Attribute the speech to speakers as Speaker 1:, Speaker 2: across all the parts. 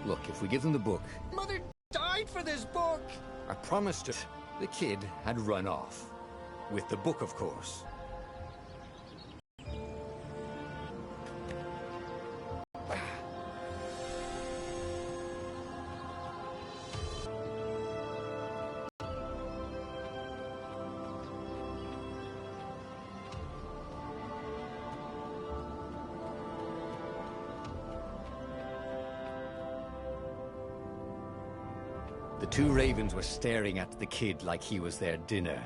Speaker 1: Look, if we give them the book...
Speaker 2: Mother died for this book!
Speaker 1: I promised her. The kid had run off. With the book, of course. The two ravens were staring at the kid like he was their dinner,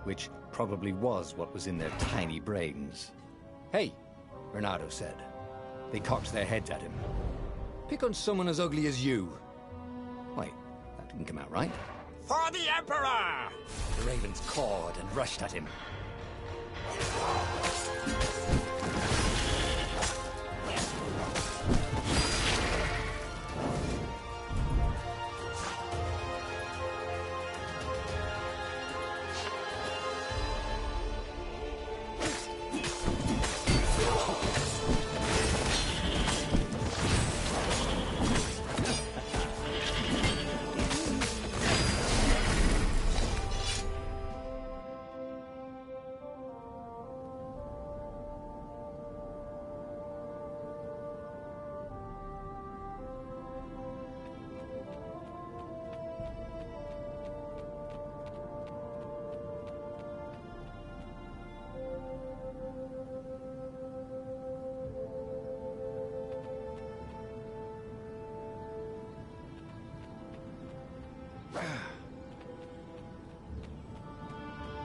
Speaker 1: which probably was what was in their tiny brains. "Hey," Bernardo said. They cocked their heads at him. "Pick on someone as ugly as you." Wait, that didn't come out right.
Speaker 2: For the Emperor!
Speaker 1: The ravens cawed and rushed at him.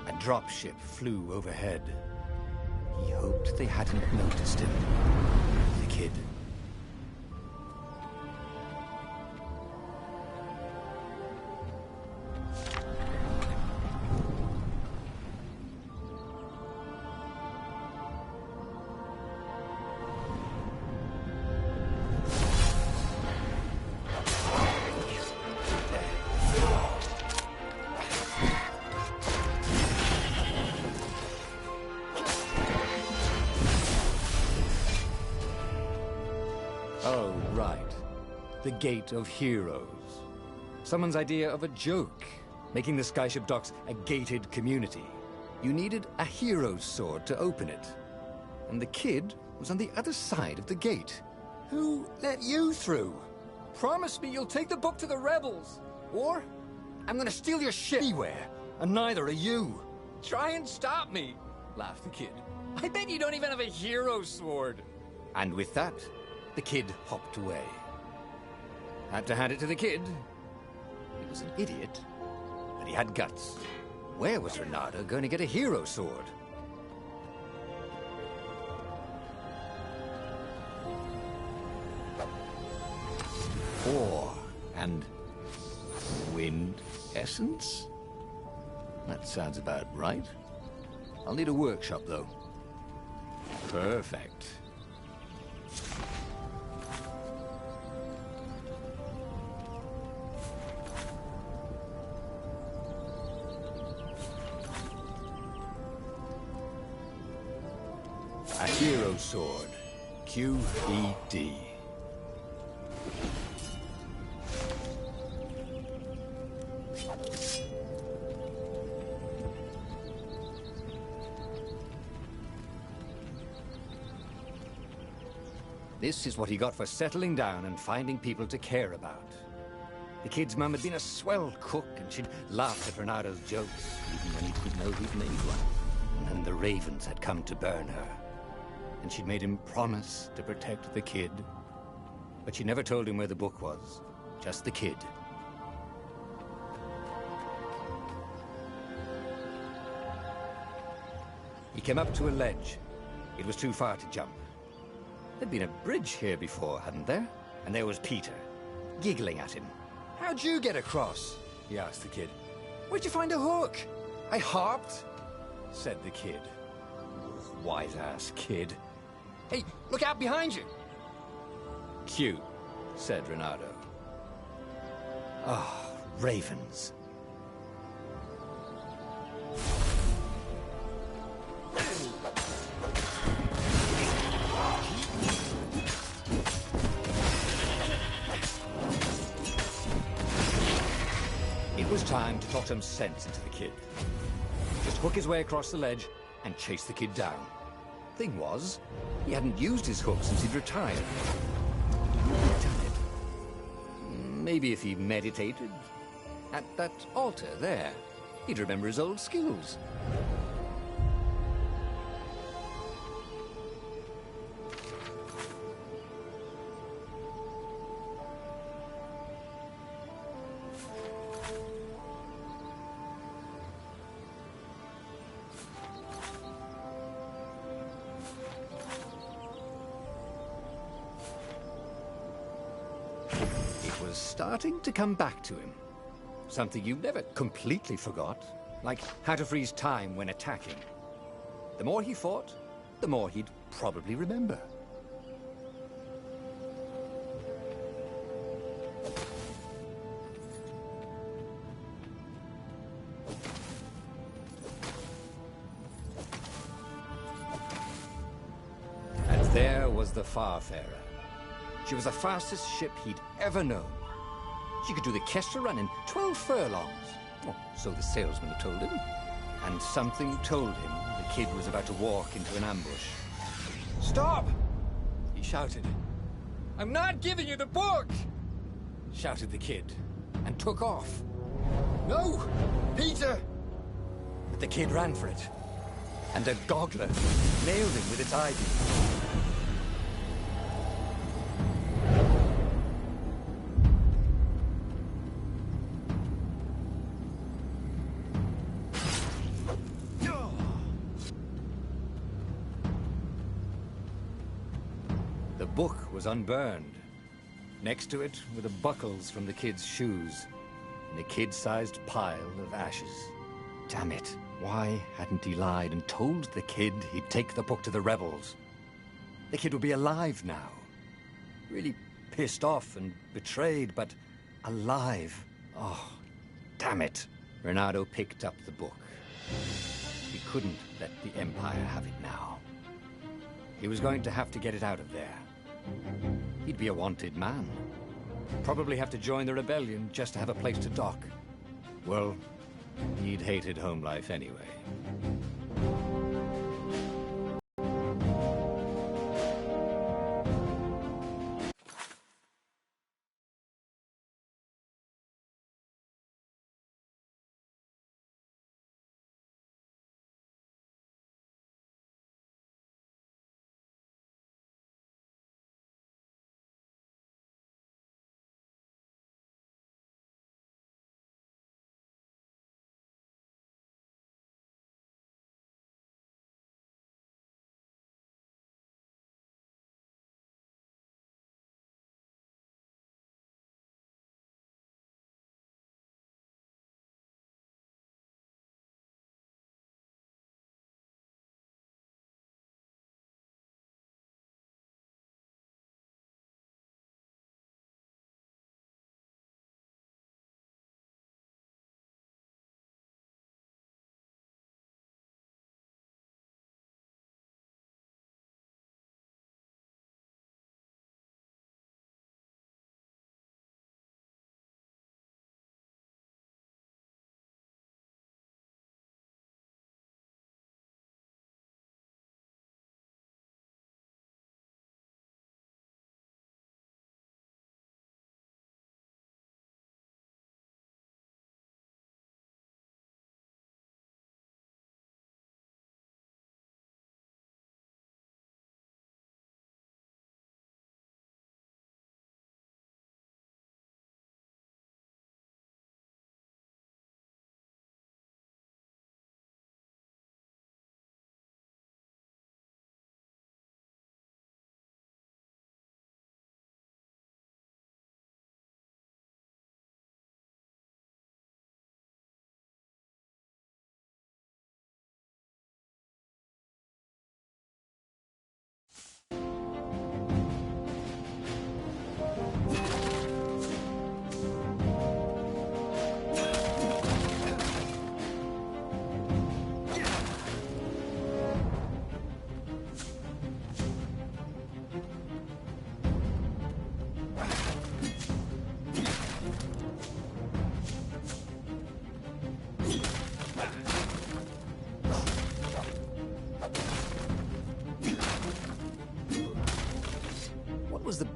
Speaker 1: A dropship flew overhead. He hoped they hadn't noticed him. The kid. Oh, right. The Gate of Heroes. Someone's idea of a joke, making the skyship docks a gated community. You needed a hero's sword to open it. And the kid was on the other side of the gate. Who let you through?
Speaker 2: Promise me you'll take the book to the rebels!
Speaker 1: Or I'm gonna steal your shit anywhere, and neither are you.
Speaker 2: Try and stop me, laughed the kid. I bet you don't even have a hero's sword.
Speaker 1: And with that, the kid hopped away. Had to hand it to the kid. He was an idiot, but he had guts. Where was Renata going to get a hero sword? Ore and wind essence? That sounds about right. I'll need a workshop, though. Perfect. A hero sword. QED. This is what he got for settling down and finding people to care about. The kid's mum had been a swell cook, and she'd laughed at Renado's jokes, even when he didn't know he'd made one. And the ravens had come to burn her. And she'd made him promise to protect the kid. But she never told him where the book was. Just the kid. He came up to a ledge. It was too far to jump. There'd been a bridge here before, hadn't there? And there was Peter, giggling at him. "How'd you get across?" he asked the kid. "Where'd you find a hook?" "I hopped," said the kid. Wise-ass kid. "Hey, look out behind you!" "Cute," said Renato. Ah, ravens. was time to talk some sense into the kid. Just hook his way across the ledge and chase the kid down. Thing was, he hadn't used his hook since he'd retired. Damn it. Maybe if he meditated at that altar there, he'd remember his old skills. It was starting to come back to him. Something you never completely forgot, like how to freeze time when attacking. The more he fought, the more he'd probably remember. And there was the Farfarer. She was the fastest ship he'd ever known. She could do the Kestra run in 12 furlongs. Oh, so the salesman had told him. And something told him the kid was about to walk into an ambush.
Speaker 2: Stop! He shouted. I'm not giving you the book! Shouted the kid, and took off. No! Peter!
Speaker 1: But the kid ran for it. And a goggler nailed him with its ivy. The book was unburned. Next to it were the buckles from the kid's shoes, and a kid-sized pile of ashes. Damn it. Why hadn't he lied and told the kid he'd take the book to the rebels? The kid would be alive now. Really pissed off and betrayed, but alive. Oh, damn it. Renato picked up the book. He couldn't let the Empire have it now. He was going to have to get it out of there. He'd be a wanted man. Probably have to join the rebellion just to have a place to dock. Well, he'd hated home life anyway.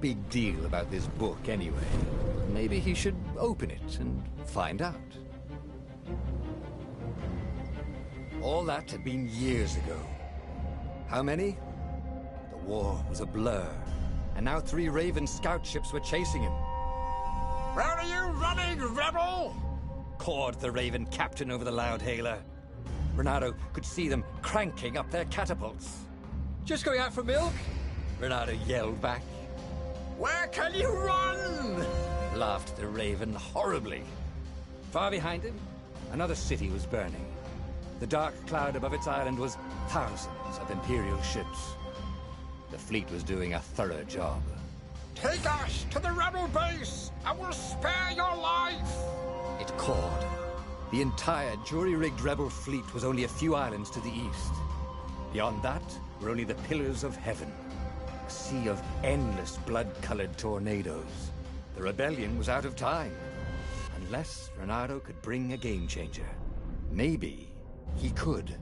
Speaker 1: big deal about this book anyway. Maybe he should open it and find out. All that had been years ago. How many? The war was a blur, and now 3 Raven scout ships were chasing him.
Speaker 2: Where are you running, rebel?
Speaker 1: Cawed the Raven captain over the loud hailer. Renato could see them cranking up their catapults.
Speaker 2: Just going out for milk?
Speaker 1: Renato yelled back.
Speaker 2: Where can you run?
Speaker 1: Laughed the Raven horribly. Far behind him, another city was burning. The dark cloud above its island was thousands of Imperial ships. The fleet was doing a thorough job.
Speaker 2: Take us to the rebel base! I will spare your life!
Speaker 1: It cawed. The entire jury-rigged rebel fleet was only a few islands to the east. Beyond that were only the pillars of heaven. A sea of endless blood-colored tornadoes. The rebellion was out of time. Unless Renato could bring a game-changer. Maybe he could.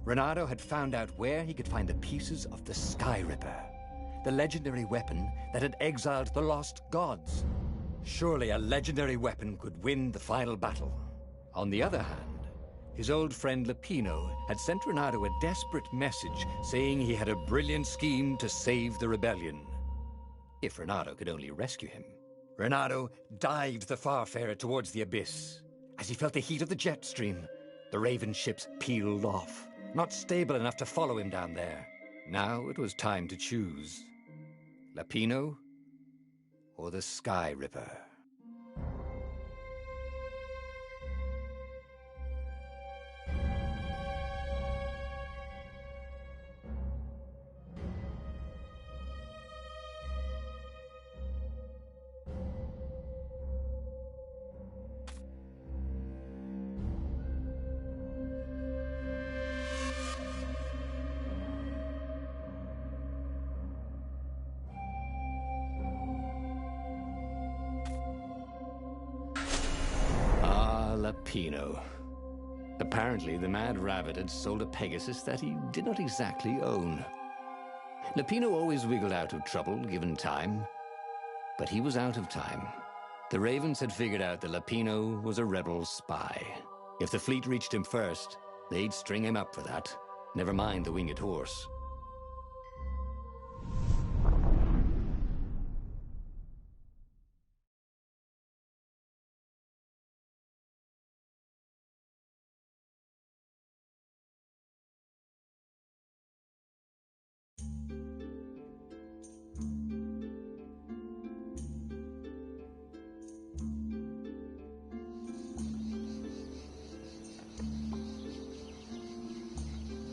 Speaker 1: Renato had found out where he could find the pieces of the Sky Ripper, the legendary weapon that had exiled the lost gods. Surely a legendary weapon could win the final battle. On the other hand, his old friend Lapino had sent Renato a desperate message saying he had a brilliant scheme to save the rebellion. If Renato could only rescue him. Renato dived the Farfarer towards the abyss. As he felt the heat of the jet stream, the Raven ships peeled off, not stable enough to follow him down there. Now it was time to choose. Lapino or the Sky Ripper? Lapino. Apparently, the Mad Rabbit had sold a Pegasus that he did not exactly own. Lapino always wiggled out of trouble, given time. But he was out of time. The Ravens had figured out that Lapino was a rebel spy. If the fleet reached him first, they'd string him up for that. Never mind the winged horse.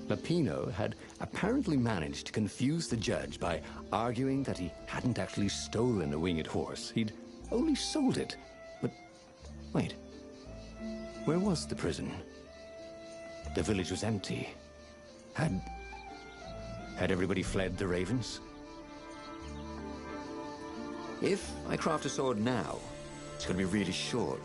Speaker 1: Lapino had apparently managed to confuse the judge by arguing that he hadn't actually stolen a winged horse. He'd only sold it. But wait, where was the prison? The village was empty. Had everybody fled the Ravens? If I craft a sword now, it's going to be really short.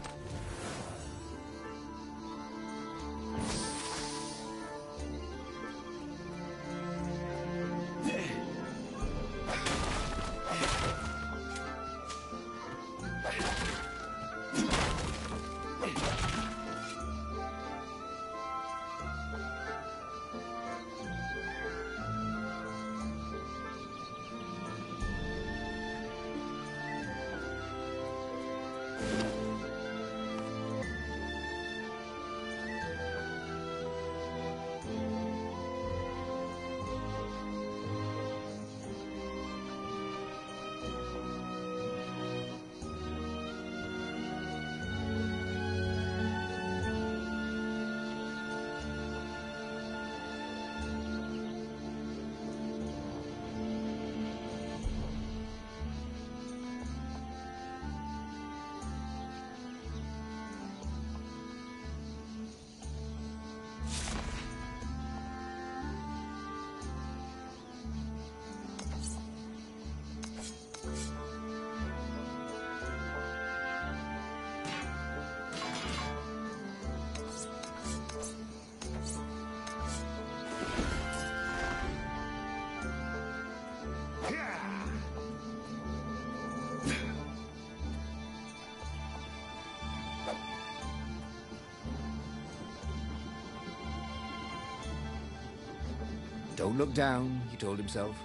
Speaker 1: Don't look down, he told himself.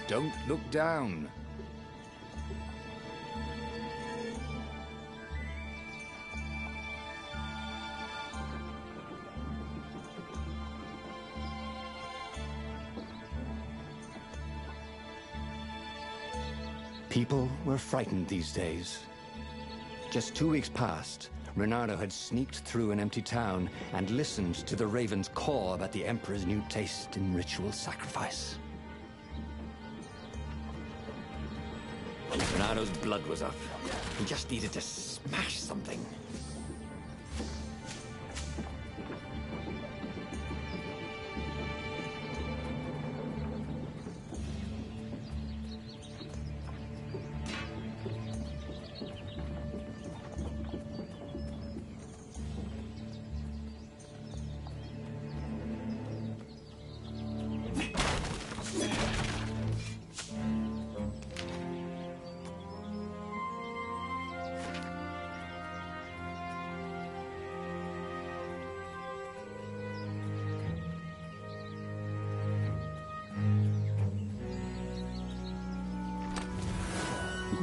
Speaker 1: Don't look down. People were frightened these days. Just 2 weeks past, Reynardo had sneaked through an empty town and listened to the ravens caw about the Emperor's new taste in ritual sacrifice. Reynardo's blood was up. He just needed to smash something.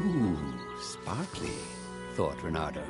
Speaker 1: Ooh, sparkly, thought Reynardo.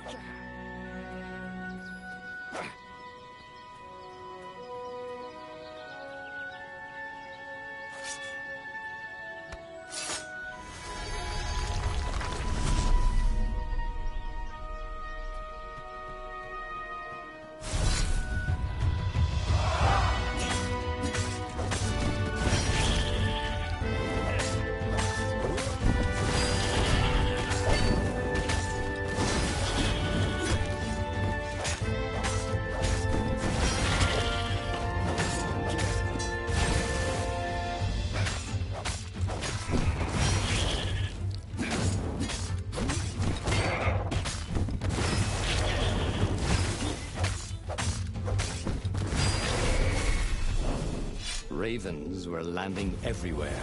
Speaker 1: Ravens were landing everywhere.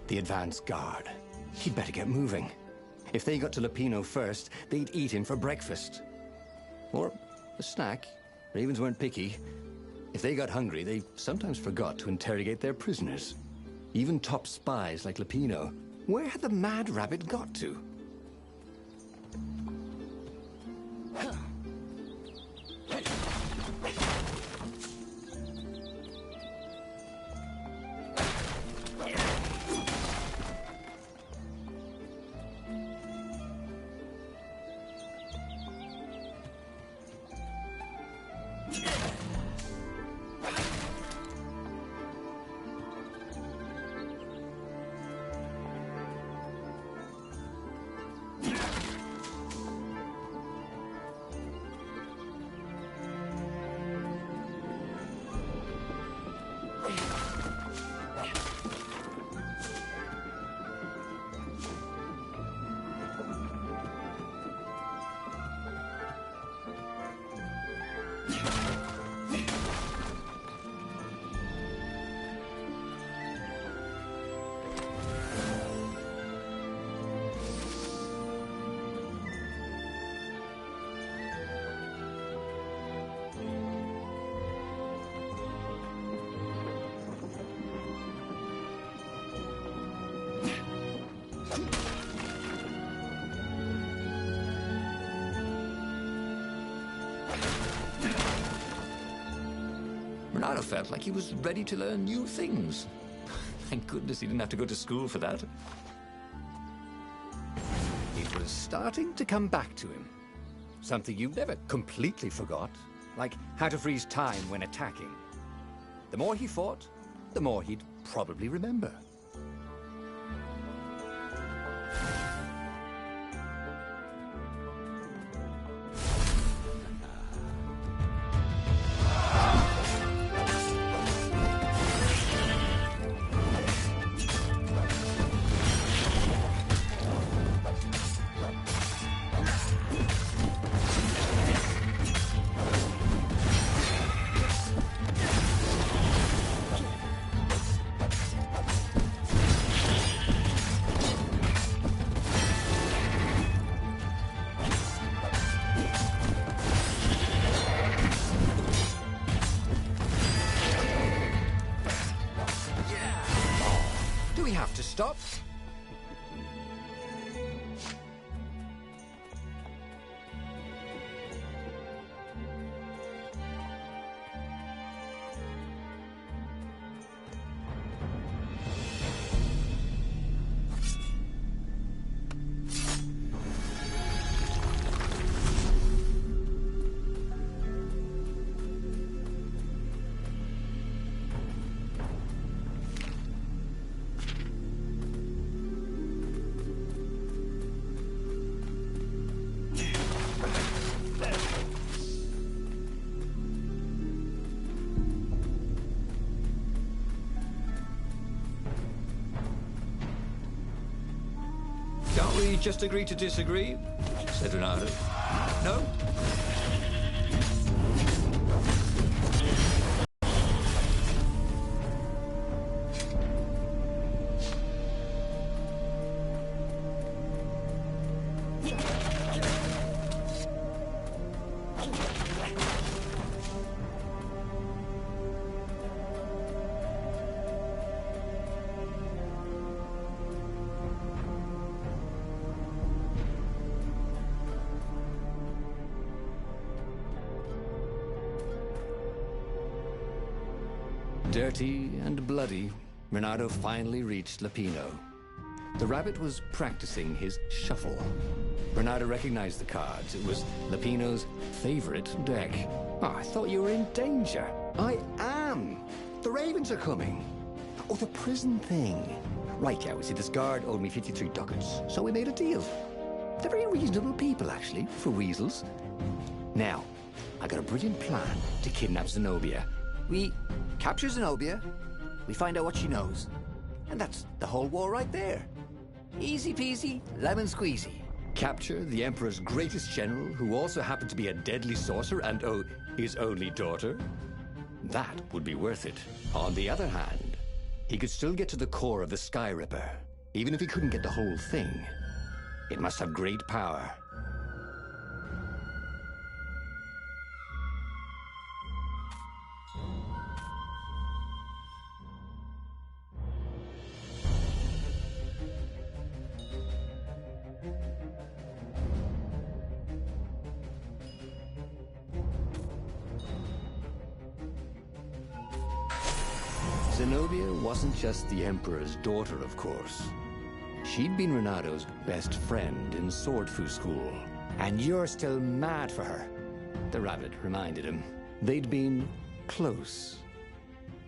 Speaker 1: The advance guard. He'd better get moving. If they got to Lupino first, they'd eat him for breakfast. Or a snack. Ravens weren't picky. If they got hungry, they sometimes forgot to interrogate their prisoners. Even top spies like Lupino. Where had the mad rabbit got to? Reynardo felt like he was ready to learn new things. Thank goodness he didn't have to go to school for that. It was starting to come back to him. Something you never completely forgot, like how to freeze time when attacking. The more he fought, the more he'd probably remember. we have to stop.
Speaker 2: Can't we just agree to disagree? Said Renato. No?
Speaker 1: Dirty and bloody, Renato finally reached Lapino. The rabbit was practicing his shuffle. Renato recognized the cards. It was Lapino's favorite deck. Oh, I thought you were in danger. I am. The ravens are coming. Oh, the prison thing. Right, yeah, we see this guard owed me 53 ducats, so we made a deal. They're very reasonable people, actually, for weasels. Now, I got a brilliant plan to kidnap Zenobia. We capture Zenobia, we find out what she knows, and that's the whole war right there. Easy peasy, lemon squeezy. Capture the Emperor's greatest general, who also happened to be a deadly sorcerer and, oh, his only daughter? That would be worth it. On the other hand, he could still get to the core of the Sky Ripper, even if he couldn't get the whole thing. It must have great power. Zenobia wasn't just the Emperor's daughter, of course. She'd been Renato's best friend in Sword Fu school. And you're still mad for her, the rabbit reminded him. They'd been close.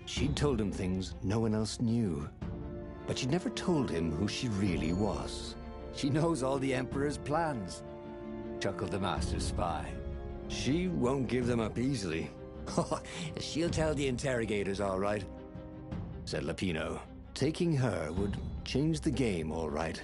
Speaker 1: She'd told him things no one else knew. But she'd never told him who she really was.
Speaker 3: She knows all the Emperor's plans, chuckled the Master Spy.
Speaker 1: She won't give them up easily.
Speaker 3: She'll tell the interrogators, all right,
Speaker 1: said Lapino. Taking her would change the game, all right.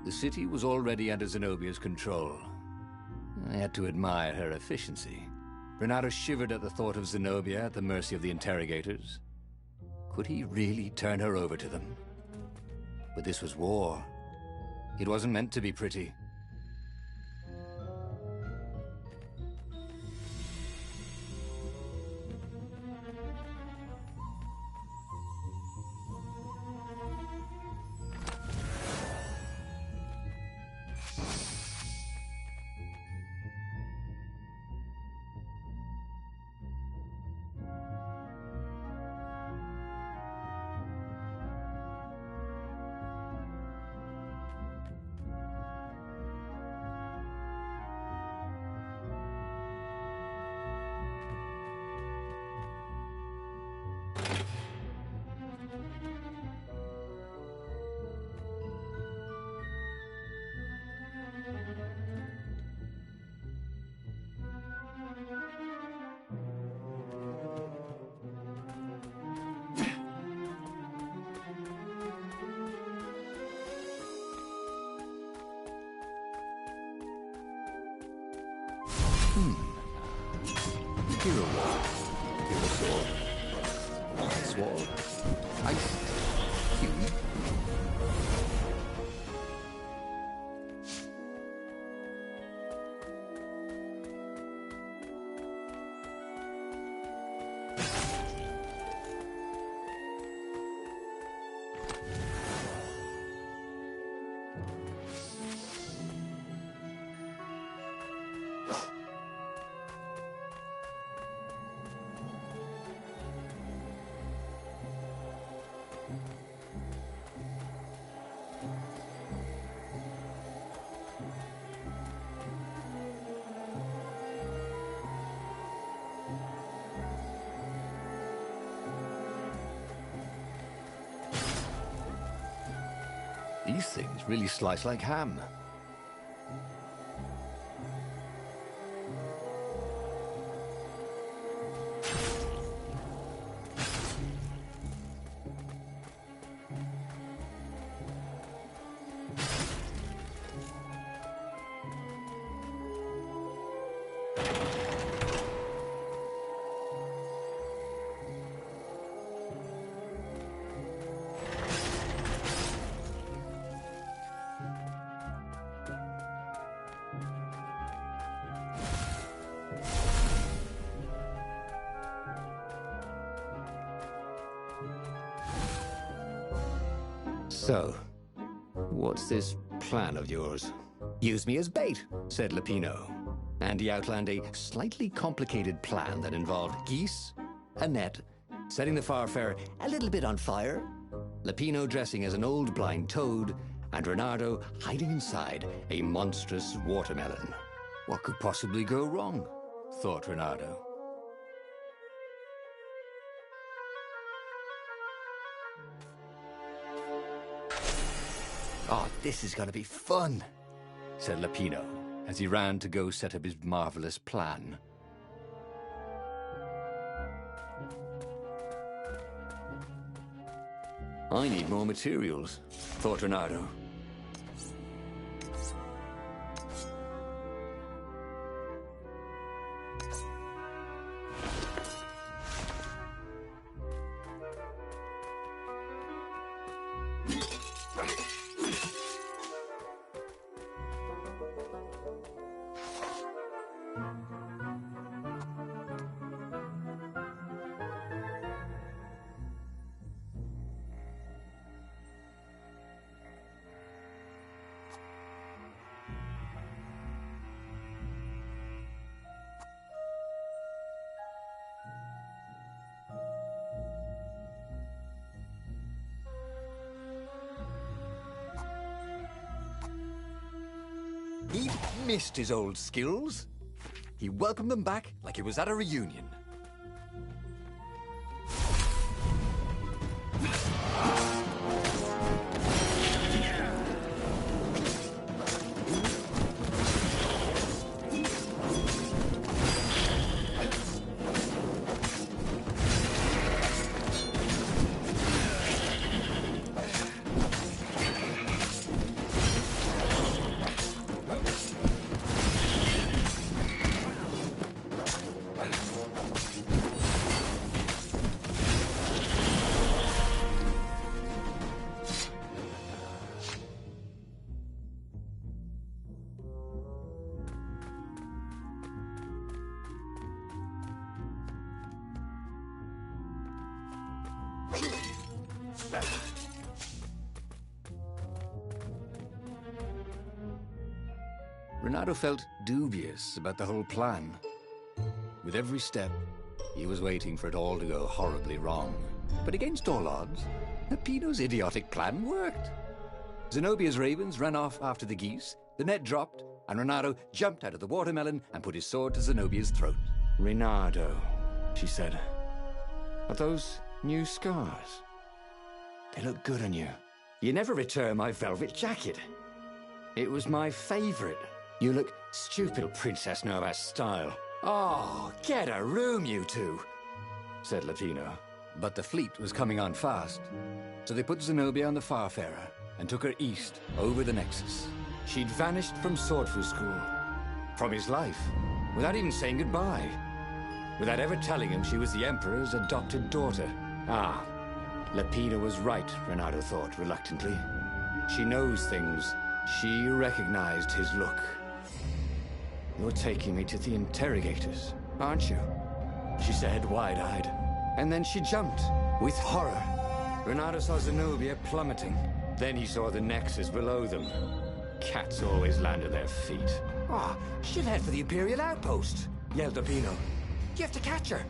Speaker 1: The city was already under Zenobia's control. I had to admire her efficiency. Renato shivered at the thought of Zenobia at the mercy of the interrogators. Could he really turn her over to them? But this was war. It wasn't meant to be pretty.
Speaker 3: Hero wall. Hero sword. Ice wall. Ice cube. These things really slice like ham. So, what's this plan of yours? Use me as bait, said Lupino. And he outlined a slightly complicated plan that involved geese, a net, setting the Farfarer a little bit on fire, Lupino dressing as an old blind toad, and Reynardo hiding inside a monstrous watermelon. What could possibly go wrong? Thought Reynardo. Oh, this is gonna be fun, said Lupino, as he ran to go set up his marvelous plan. I need more materials, thought Reynardo. He'd missed his old skills. He welcomed them back like it was at a reunion. Reynardo felt dubious about the whole plan. With every step, he was waiting for it all to go horribly wrong. But against all odds, Lupino's idiotic plan worked. Zenobia's ravens ran off after the geese, the net dropped, and Reynardo jumped out of the watermelon and put his sword to Zenobia's throat. "Reynardo," she said, "are those new scars? They look good on you. You never returned my velvet jacket. It was my favorite. You look stupid, Princess Nova's style. Oh, get a room, you two," said Lupino. But the fleet was coming on fast, so they put Zenobia on the Farfarer and took her east over the Nexus. She'd vanished from Swordfu School, from his life,
Speaker 1: without even saying goodbye. Without ever telling him she was the Emperor's adopted daughter. Ah, Lapina was right, Renato thought reluctantly. She knows things. She recognized his look. You're taking me to the interrogators, aren't you? She said, wide-eyed. And then she jumped, with horror. Renato saw Zenobia plummeting. Then he saw the Nexus below them. Cats always land on their feet.
Speaker 2: Ah, she'll head for the Imperial outpost, yelled Lapino. You have to catch her.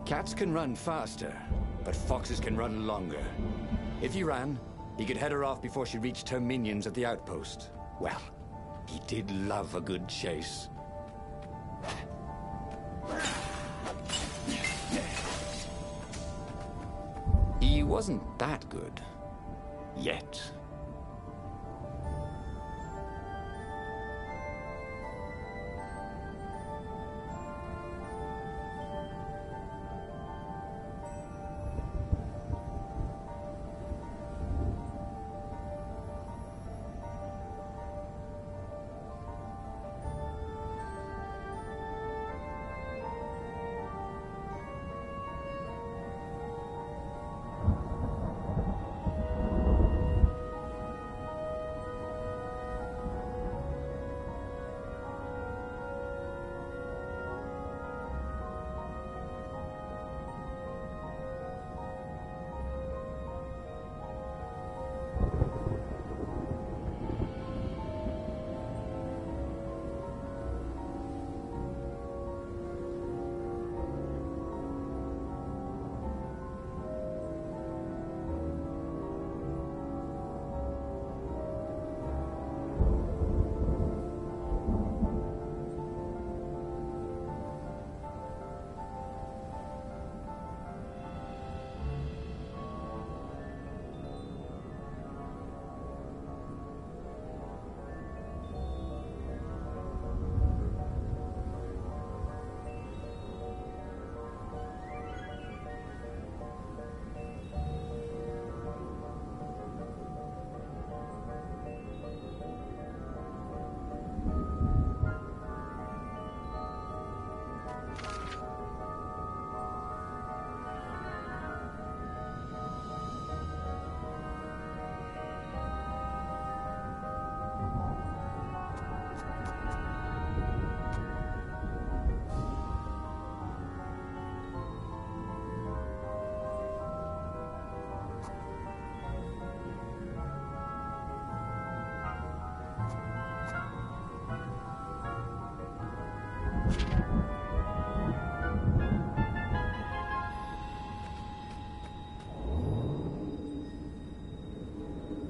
Speaker 1: Cats can run faster, but foxes can run longer. If he ran, he could head her off before she reached her minions at the outpost. Well, he did love a good chase. He wasn't that good. Yet.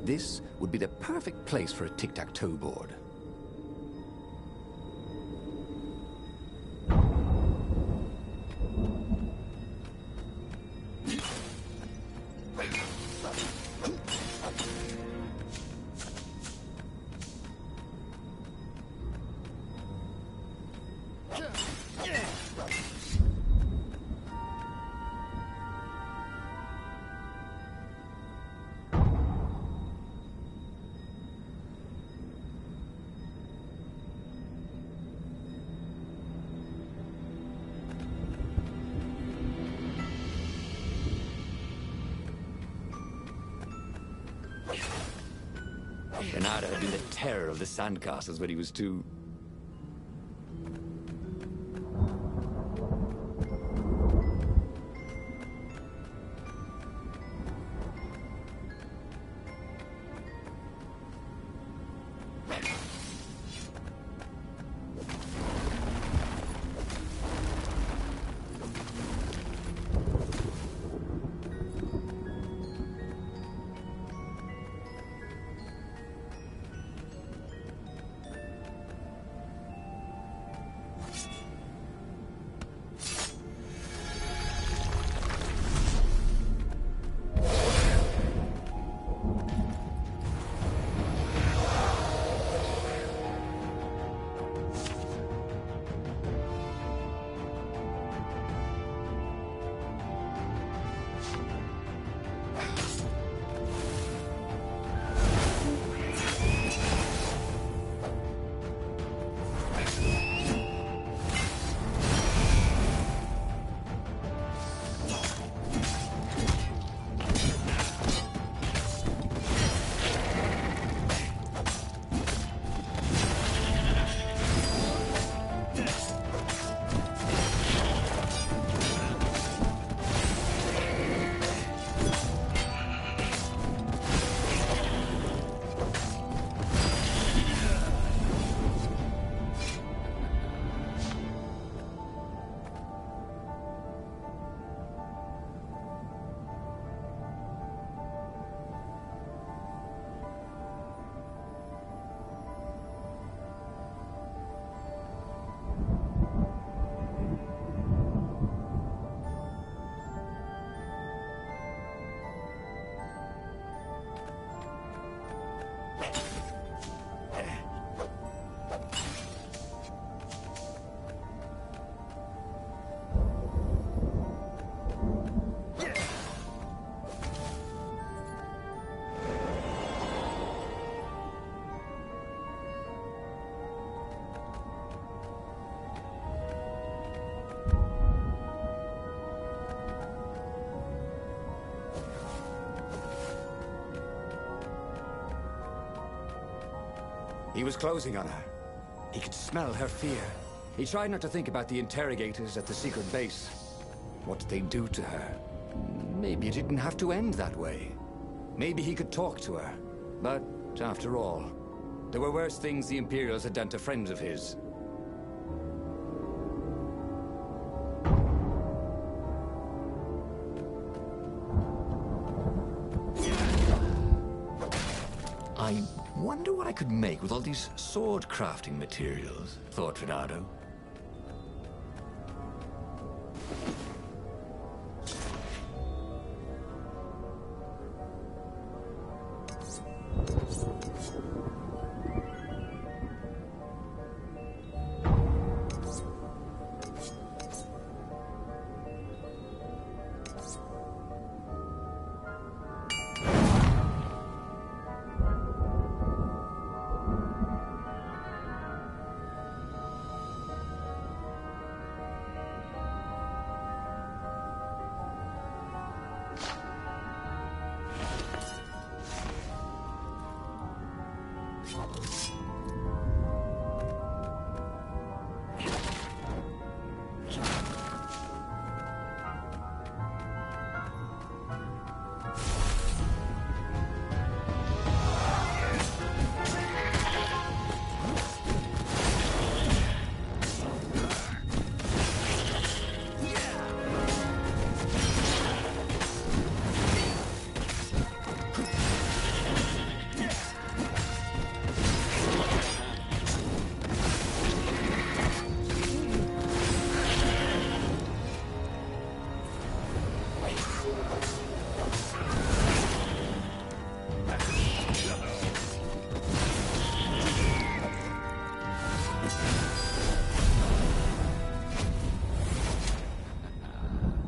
Speaker 1: This would be the perfect place for a tic-tac-toe board. Renato had been the terror of the sandcastles when he was 2. He was closing on her. He could smell her fear. He tried not to think about the interrogators at the secret base. What did they do to her? Maybe it didn't have to end that way. Maybe he could talk to her. But, after all, there were worse things the Imperials had done to friends of his. I wonder what I could make with all these sword crafting materials, thought Renato.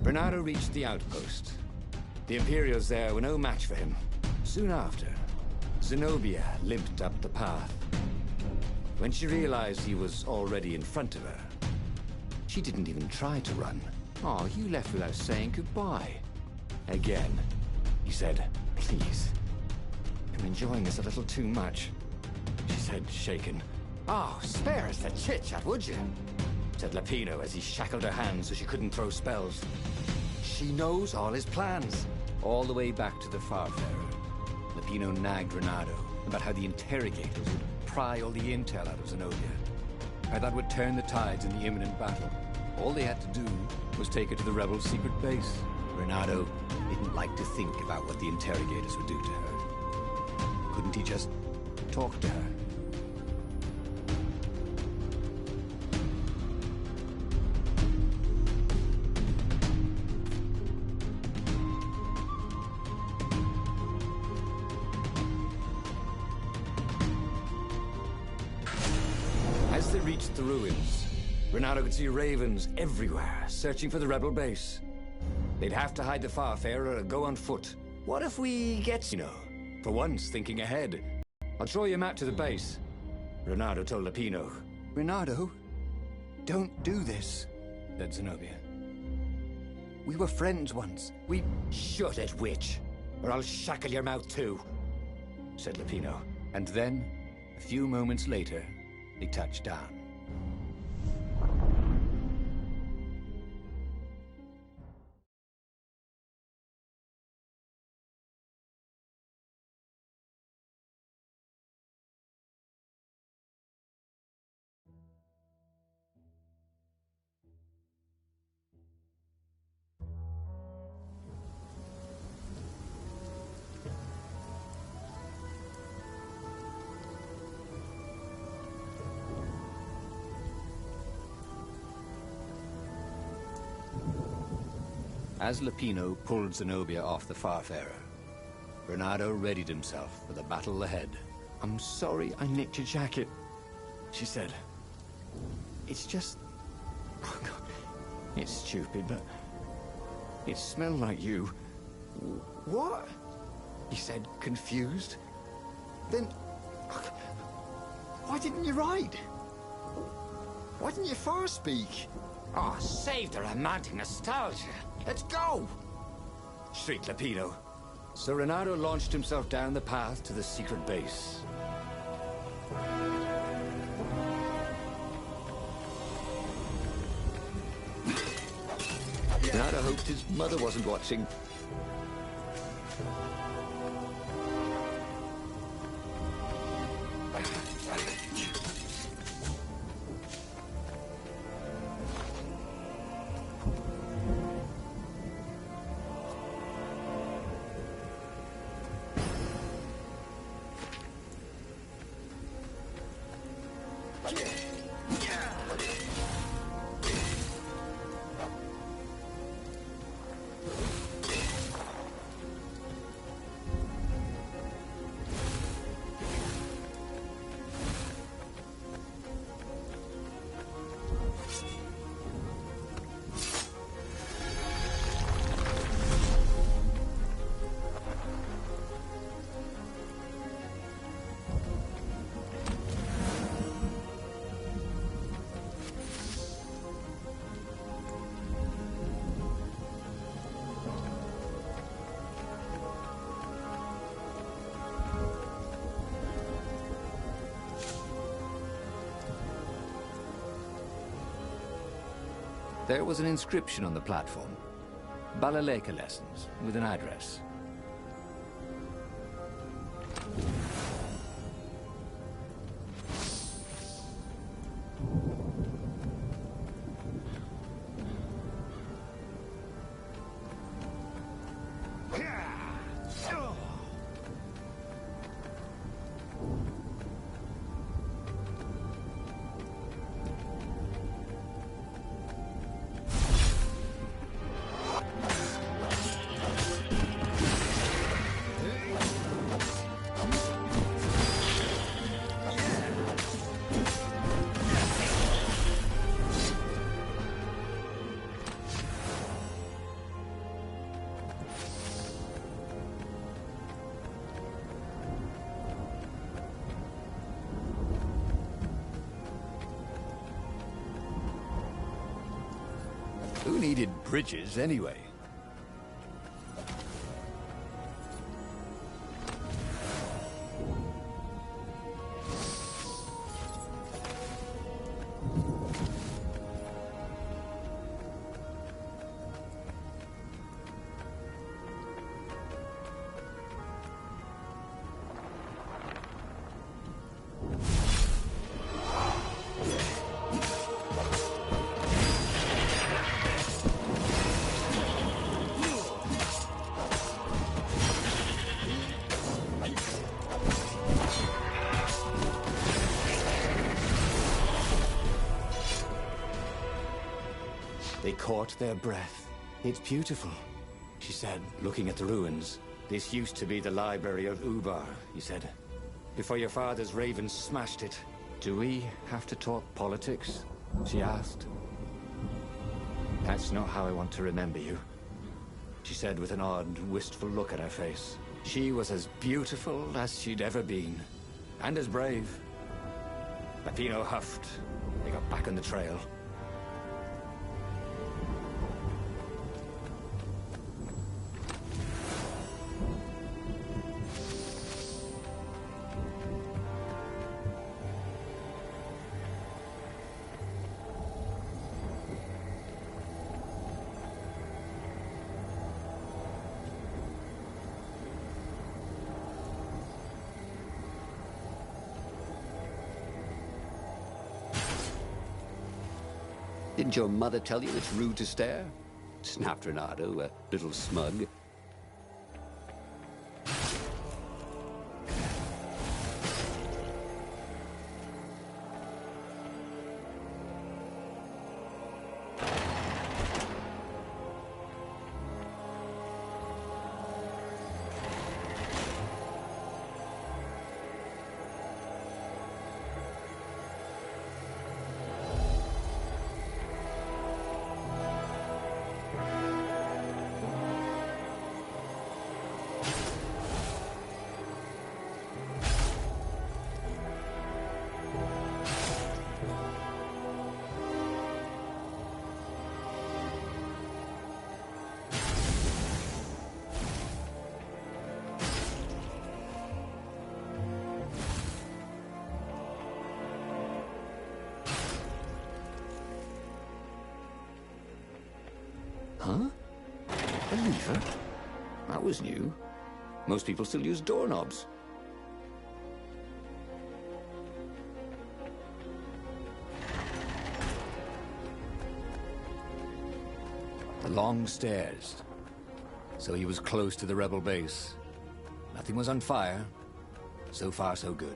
Speaker 1: Renato reached the outpost. The Imperials there were no match for him. Soon after, Zenobia limped up the path. When she realized he was already in front of her, she didn't even try to run. "Oh, you left without saying goodbye." Again, he said, "Please, I'm enjoying this a little too much," she said, shaken. "Oh, spare us the chit-chat, would you?" said Lapino as he shackled her hands so she couldn't throw spells. She knows all his plans. All the way back to the Farfarer, Lapino nagged Renato about how the interrogators would pry all the intel out of Zenobia. How that would turn the tides in the imminent battle. All they had to do was take her to the rebels' secret base. Renato didn't like to think about what the interrogators would do to her. Couldn't he just talk to her? As they reached the ruins, Renato could see ravens everywhere, searching for the rebel base. They'd have to hide the Farfarer or go on foot. What if we get, for once thinking ahead? I'll show you a map to the base, Renato told Lapino. "Renato, don't do this," said Zenobia. "We were friends once. We..." "Shut it, witch, or I'll shackle your mouth too," said Lapino. And then, a few moments later, they touched down. As Lapino pulled Zenobia off the Farfarer, Renato readied himself for the battle ahead. "I'm sorry I nicked your jacket," she said. "It's just... oh God, it's stupid, but it smelled like you." "What?" he said, confused. "Then... why didn't you ride? Why didn't you far speak?" "Oh, save the romantic nostalgia. Let's go!" shrieked Lapino. So Renato launched himself down the path to the secret base.
Speaker 3: his mother wasn't watching. There was an inscription on the platform. Balaleka lessons, with an address.
Speaker 1: Who needed bridges anyway?
Speaker 3: They caught their breath. It's beautiful, she said, looking at the ruins. This used to be the library of Ubar, he said, before your father's ravens smashed it. Do we have to talk politics? She asked. That's not how I want to remember you, she said with an odd, wistful look at her face. She was as beautiful as she'd ever been, and as brave. Peppino huffed. They got back on the trail.
Speaker 4: Didn't your mother tell you it's rude to stare? Snapped Renato, a little smug.
Speaker 3: Huh? Huh? That was new. Most people still use doorknobs. The long stairs. So he was close to the rebel base. Nothing was on fire. So far, so good.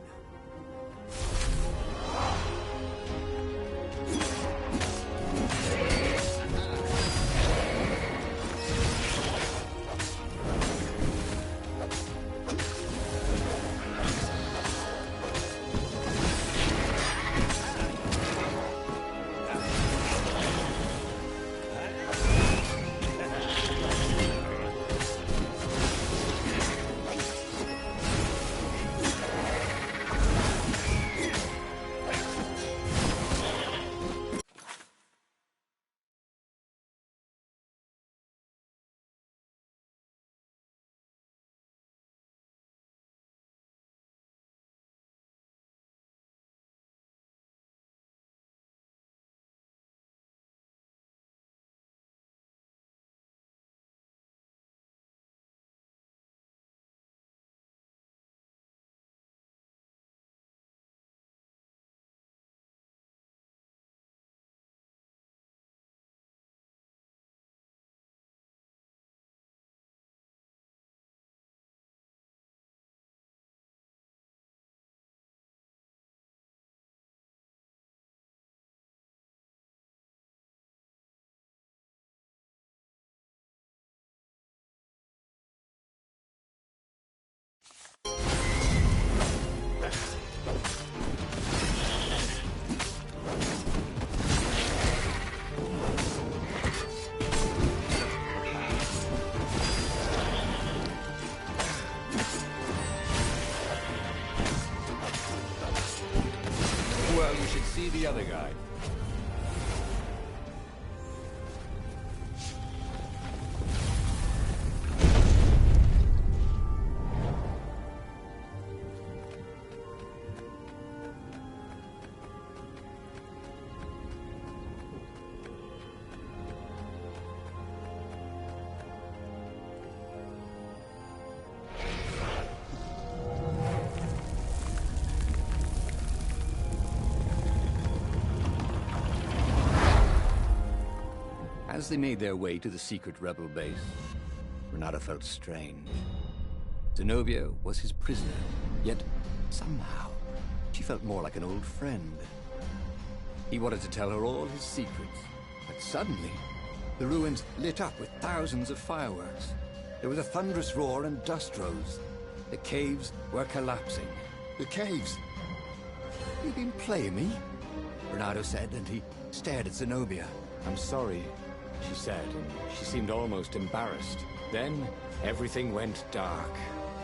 Speaker 1: Well, you should see the other guy.
Speaker 3: As they made their way to the secret rebel base, Renato felt strange. Zenobia was his prisoner, yet somehow she felt more like an old friend. He wanted to tell her all his secrets, but suddenly the ruins lit up with thousands of fireworks. There was a thunderous roar and dust rose. The caves were collapsing.
Speaker 2: The caves.
Speaker 3: "You've been playing me?" Renato said, and he stared at Zenobia.
Speaker 1: I'm sorry, she said, and she seemed almost embarrassed. Then everything went dark.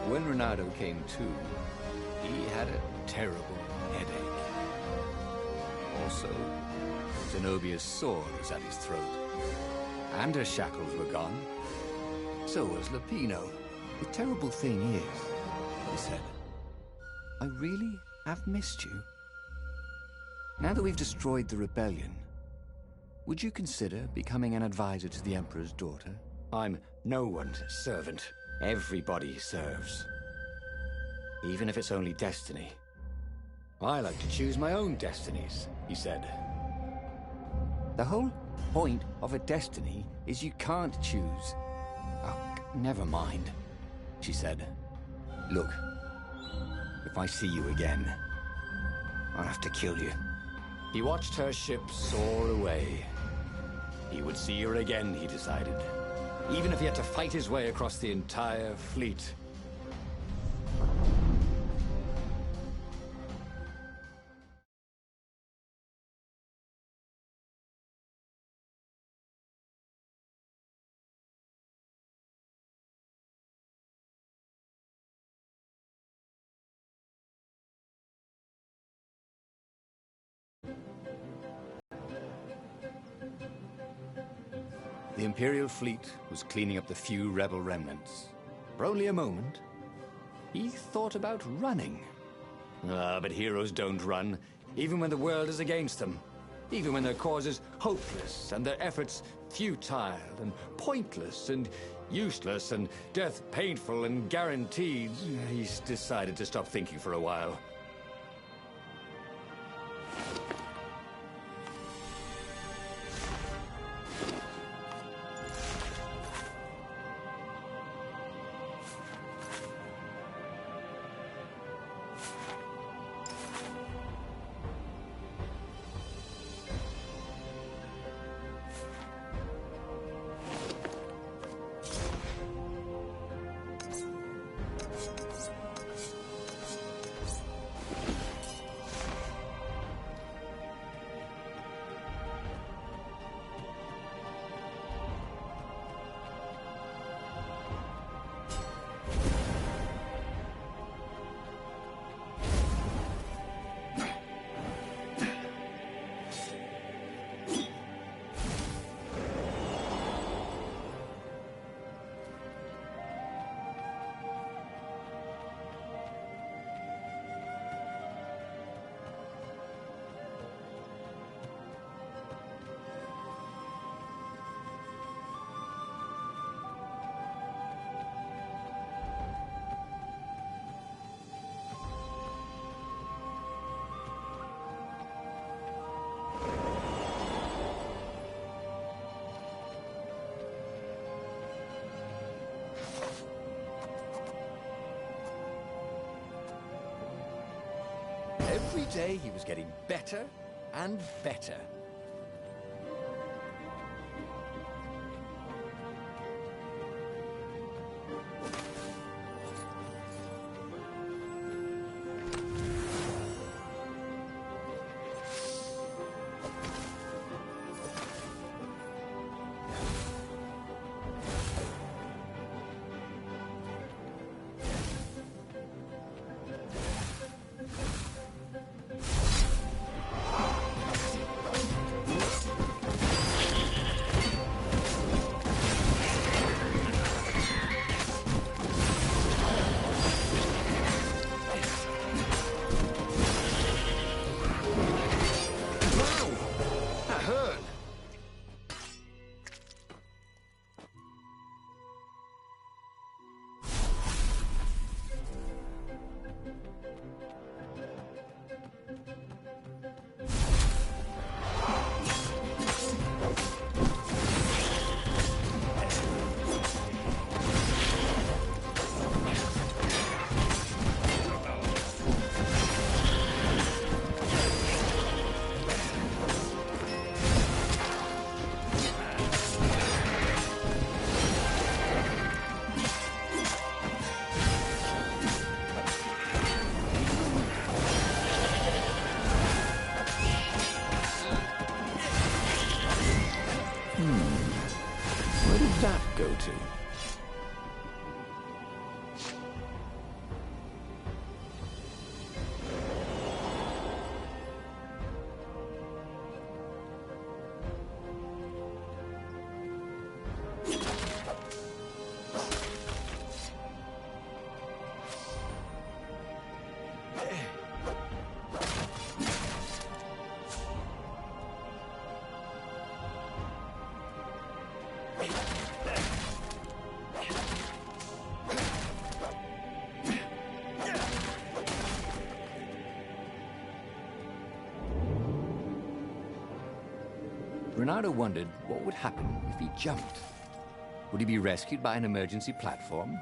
Speaker 3: When Renato came to, he had a terrible headache. Also, Zenobia's sword was at his throat. And her shackles were gone. So was Lupino. "The terrible thing is," he said, "I really have missed you. Now that we've destroyed the rebellion, would you consider becoming an advisor to the Emperor's daughter?"
Speaker 1: I'm no one's servant. Everybody serves. Even if it's only destiny. I like to choose my own destinies, he said.
Speaker 3: "The whole point of a destiny is you can't choose." "Oh, never mind," she said. "Look, if I see you again, I'll have to kill you."
Speaker 1: He watched her ship soar away. He would see her again, he decided. Even if he had to fight his way across the entire fleet.
Speaker 3: The Imperial fleet was cleaning up the few rebel remnants. For only a moment, he thought about running.
Speaker 1: But heroes don't run, even when the world is against them. Even when their cause is hopeless and their efforts futile and pointless and useless and death painful and guaranteed, he's decided to stop thinking for a while. Every day he was getting better and better. Where did that go to? Renato wondered what would happen if he jumped. Would he be rescued by an emergency platform?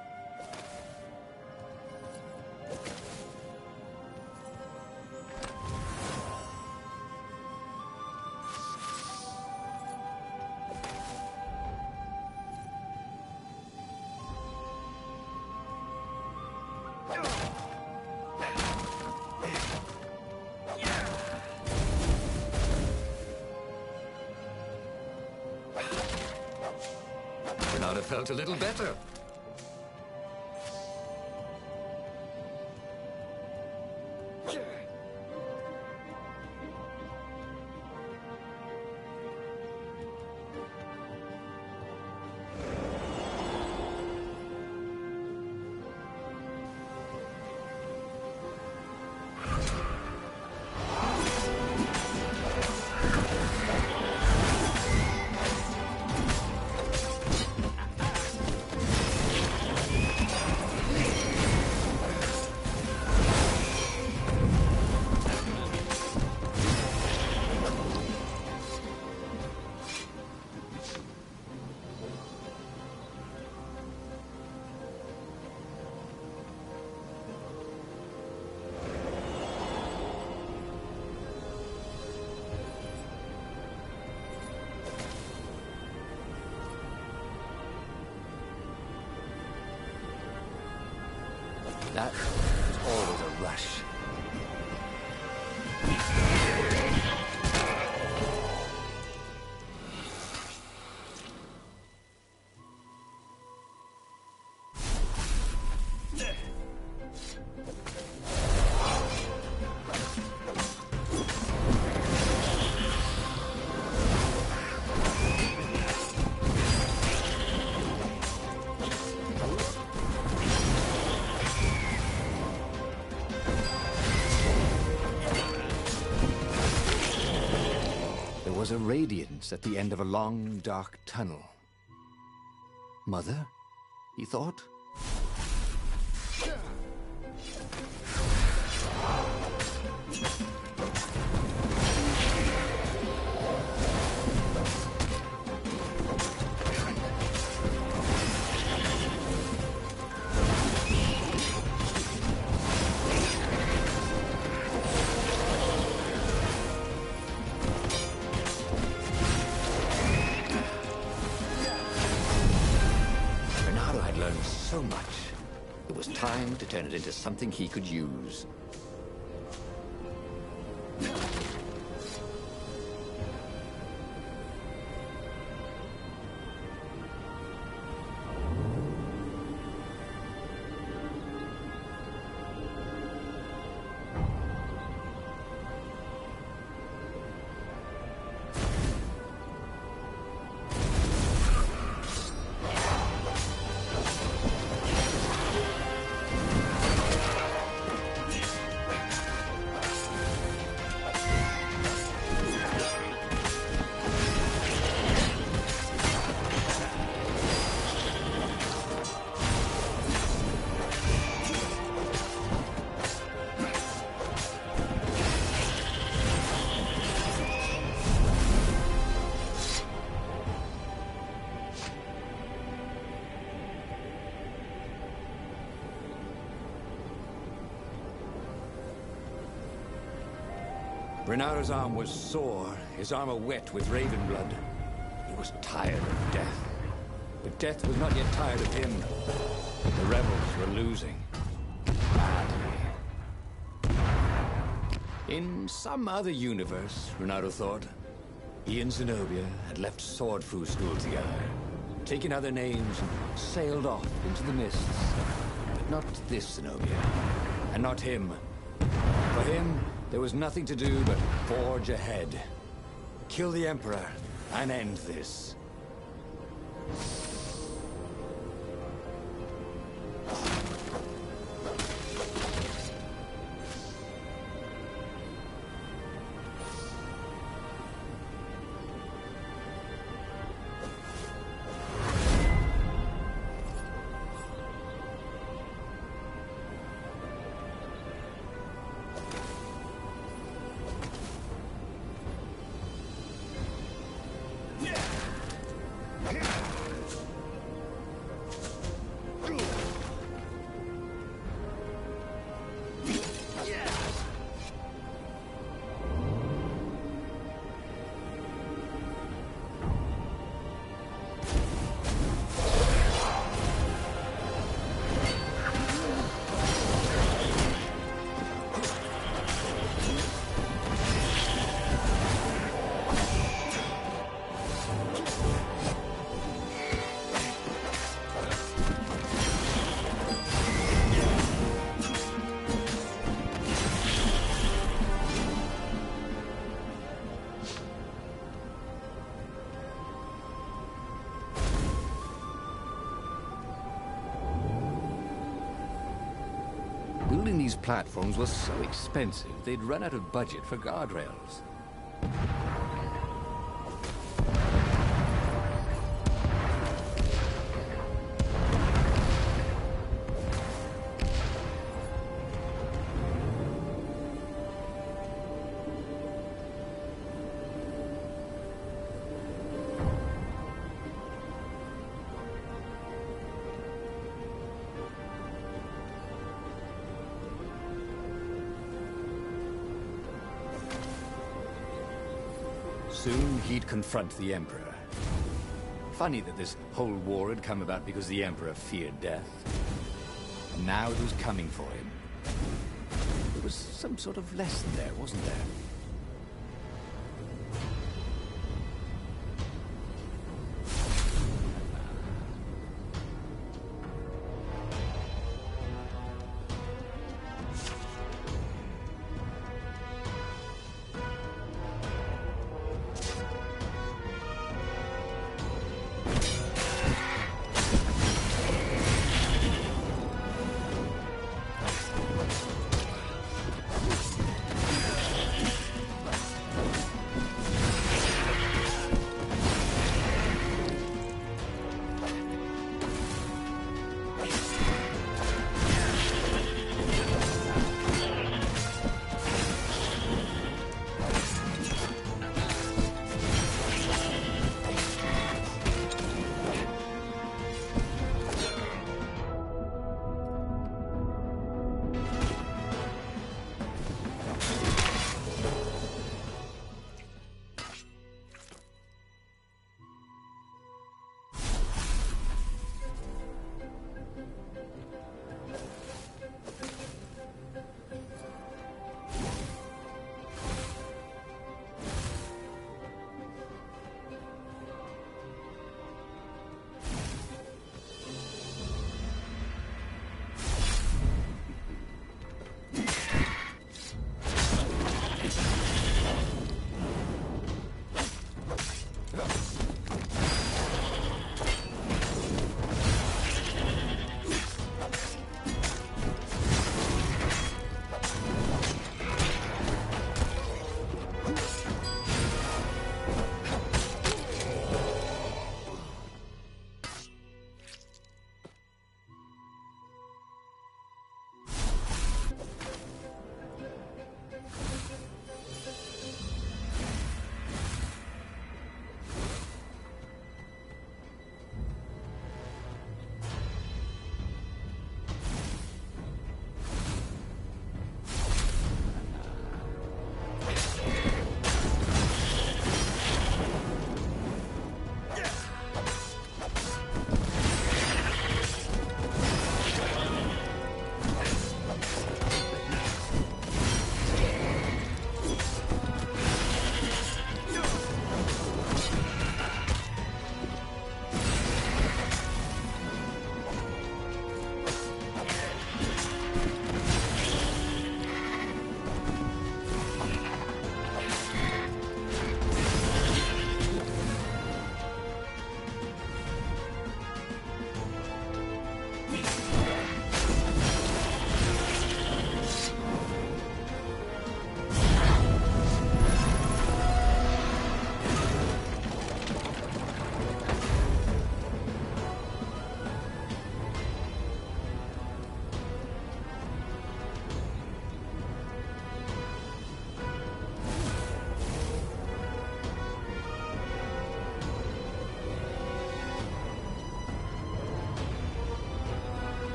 Speaker 1: Renato felt a little better. That was always a rush. There was a radiance at the end of a long, dark tunnel. Mother? He thought. So much. It was time to turn it into something he could use. Renaro's arm was sore, his armor wet with raven blood. He was tired of death. But death was not yet tired of him. The rebels were losing. Badly. In some other universe, Renaro thought, he and Zenobia had left Sword Fu School together, taken other names and sailed off into the mists. But not this Zenobia, and not him. For him, there was nothing to do but forge ahead. Kill the Emperor and end this. Building these platforms was so expensive, they'd run out of budget for guardrails. Soon he'd confront the Emperor. Funny that this whole war had come about because the Emperor feared death.
Speaker 3: And now it was coming for him. There was some sort of lesson there, wasn't there?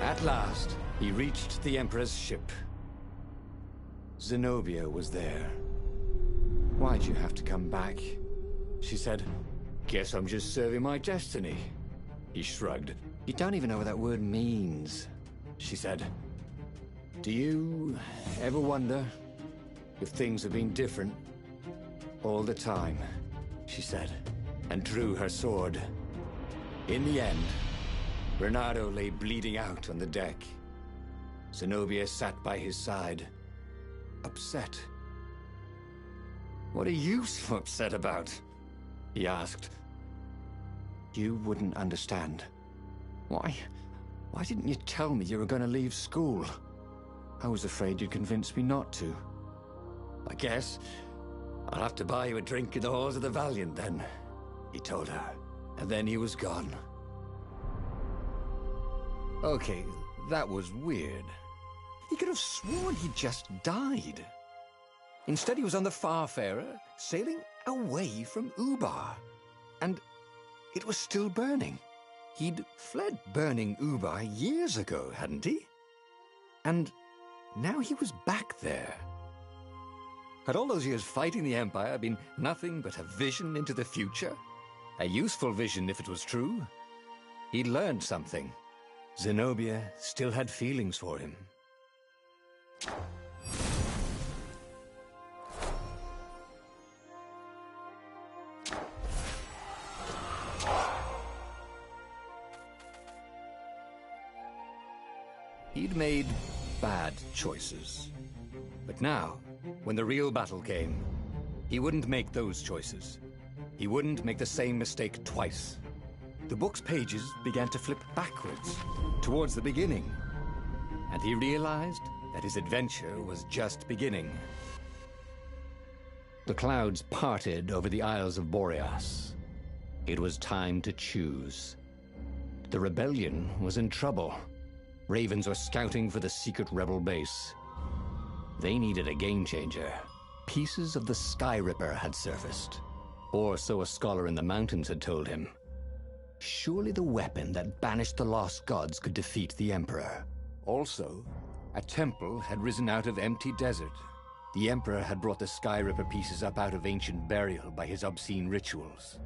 Speaker 3: At last, he reached the Emperor's ship. Zenobia was there. "Why'd you have to come back?" she said. "Guess I'm just serving my destiny." He shrugged. "You don't even know what that word means," she said. "Do you ever wonder if things have been different all the time?" she said, and drew her sword. In the end, Renato lay bleeding out on the deck. Zenobia sat by his side, upset. "What are you so upset about?" he asked. "You wouldn't understand. Why didn't you tell me you were going to leave school? I was afraid you'd convince me not to." "I guess I'll have to buy you a drink in the halls of the Valiant then," he told her, and then he was gone. Okay, that was weird. He could have sworn he just died. Instead, he was on the Farfarer, sailing away from Ubar. And it was still burning. He'd fled burning Ubar years ago, hadn't he? And now he was back there. Had all those years fighting the Empire been nothing but a vision into the future? A useful vision if it was true. He'd learned something. Zenobia still had feelings for him. He'd made bad choices. But now, when the real battle came, he wouldn't make those choices. He wouldn't make the same mistake twice. The book's pages began to flip backwards, towards the beginning. And he realized that his adventure was just beginning. The clouds parted over the Isles of Boreas. It was time to choose. The rebellion was in trouble. Ravens were scouting for the secret rebel base. They needed a game changer. Pieces of the Sky Ripper had surfaced. Or so a scholar in the mountains had told him. Surely the weapon that banished the lost gods could defeat the Emperor. Also, a temple had risen out of empty desert. The Emperor had brought the Sky Ripper pieces up out of ancient burial by his obscene rituals.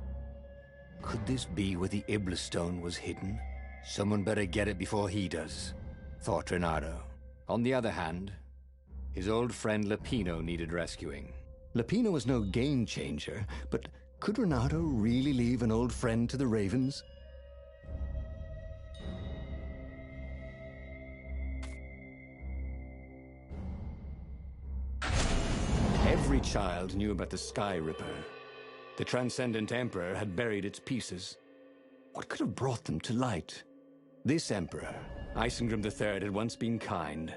Speaker 3: Could this be where the Iblis stone was hidden? Someone better get it before he does, thought Renato. On the other hand, his old friend Lapino needed rescuing. Lapino was no game changer, but could Renato really leave an old friend to the Ravens? Every child knew about the Sky Ripper. The Transcendent Emperor had buried its pieces. What could have brought them to light? This Emperor, Isengrim III, had once been kind,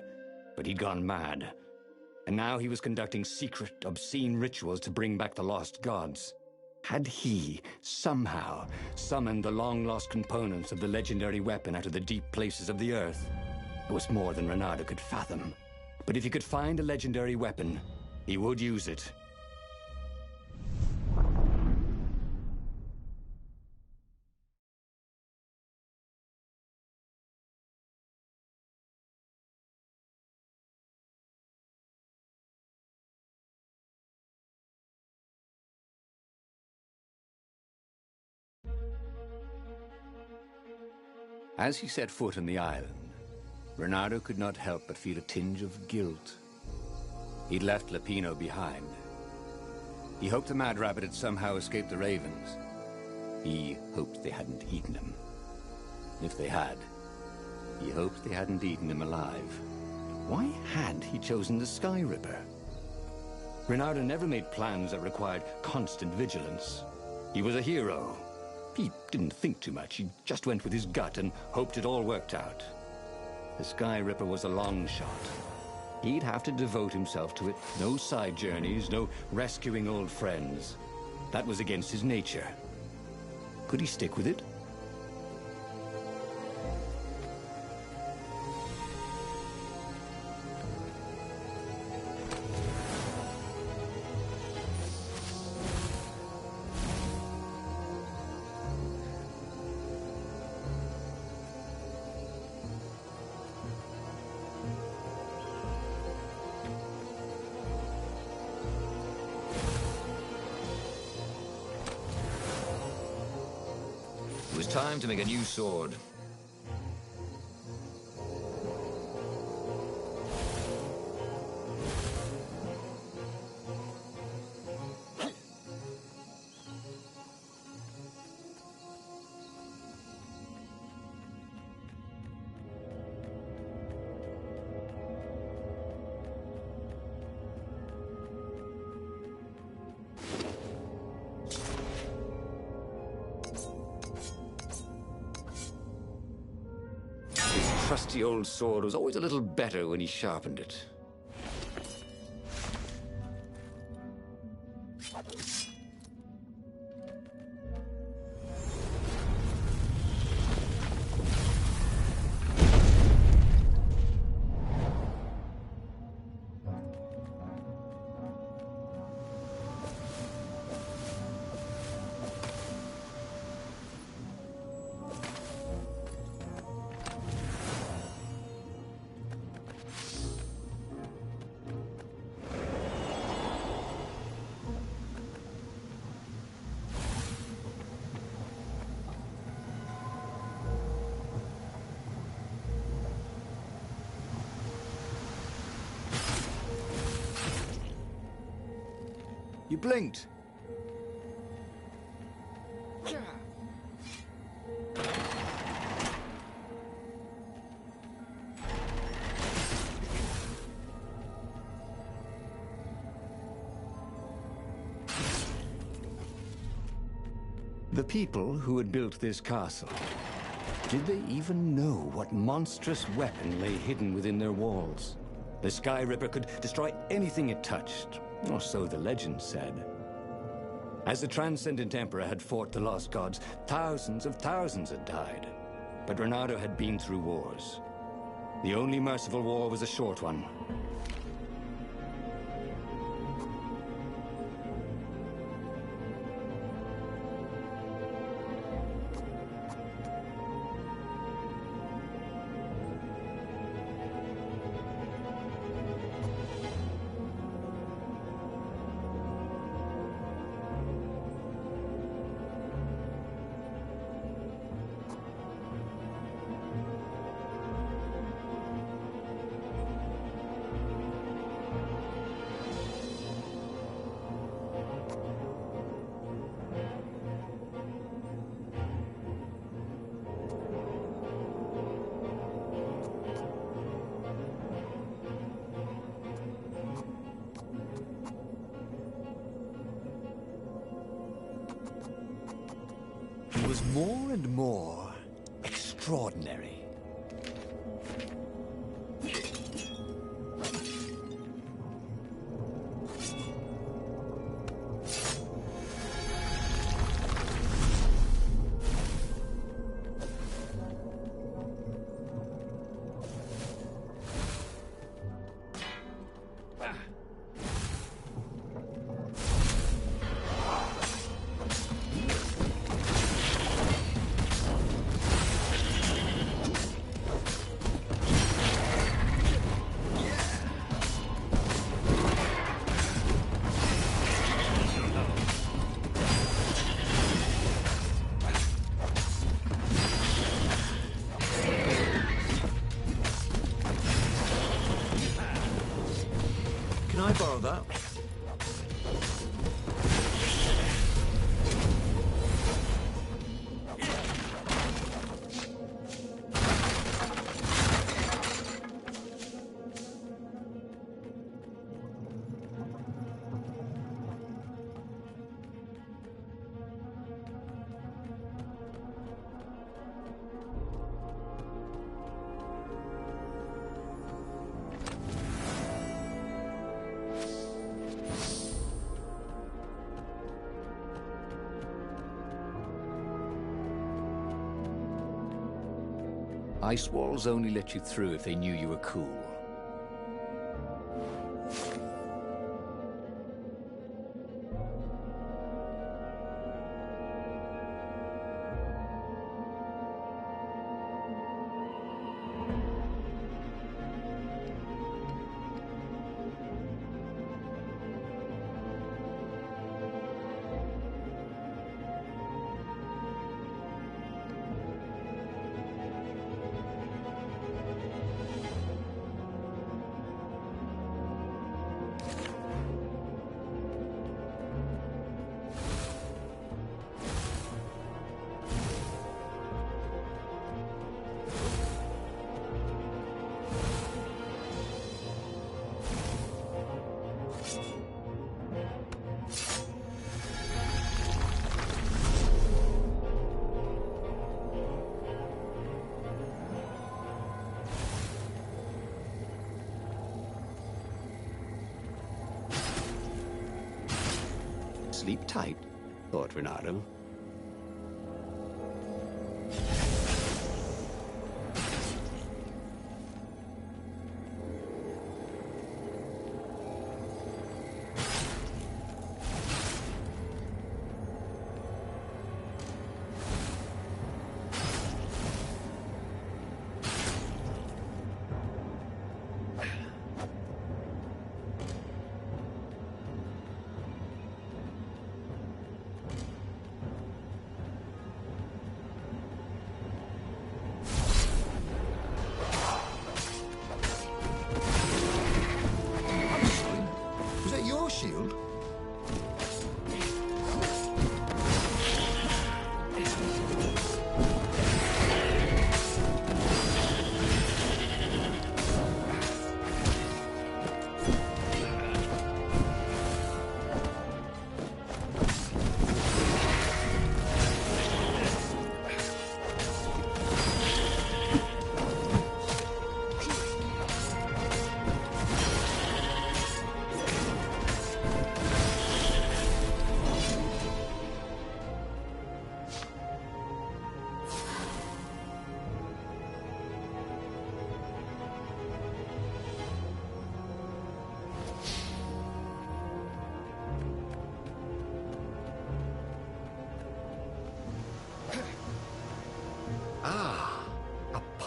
Speaker 3: but he'd gone mad. And now he was conducting secret, obscene rituals to bring back the lost gods. Had he, somehow, summoned the long-lost components of the legendary weapon out of the deep places of the earth? It was more than Renato could fathom. But if he could find a legendary weapon, he would use it. As he set foot on the island, Renato could not help but feel a tinge of guilt. He'd left Lapino behind. He hoped the Mad Rabbit had somehow escaped the Ravens. He hoped they hadn't eaten him. If they had, he hoped they hadn't eaten him alive. Why had he chosen the Sky Ripper? Renato never made plans that required constant vigilance. He was a hero. He didn't think too much. He just went with his gut and hoped it all worked out. The Sky Ripper was a long shot. He'd have to devote himself to it. No side journeys, no rescuing old friends. That was against his nature. Could he stick with it? It was time to make a new sword. Trusty old sword was always a little better when he sharpened it. You blinked. The people who had built this castle, did they even know what monstrous weapon lay hidden within their walls? The Sky Ripper could destroy anything it touched, or so the legend said. As the Transcendent Emperor had fought the lost gods, thousands of thousands had died. But Reynardo had been through wars. The only merciful war was a short one. He was more and more extraordinary.
Speaker 5: Can I borrow that?
Speaker 3: Ice walls only let you through if they knew you were cool.
Speaker 4: Sleep tight, thought Reynardo.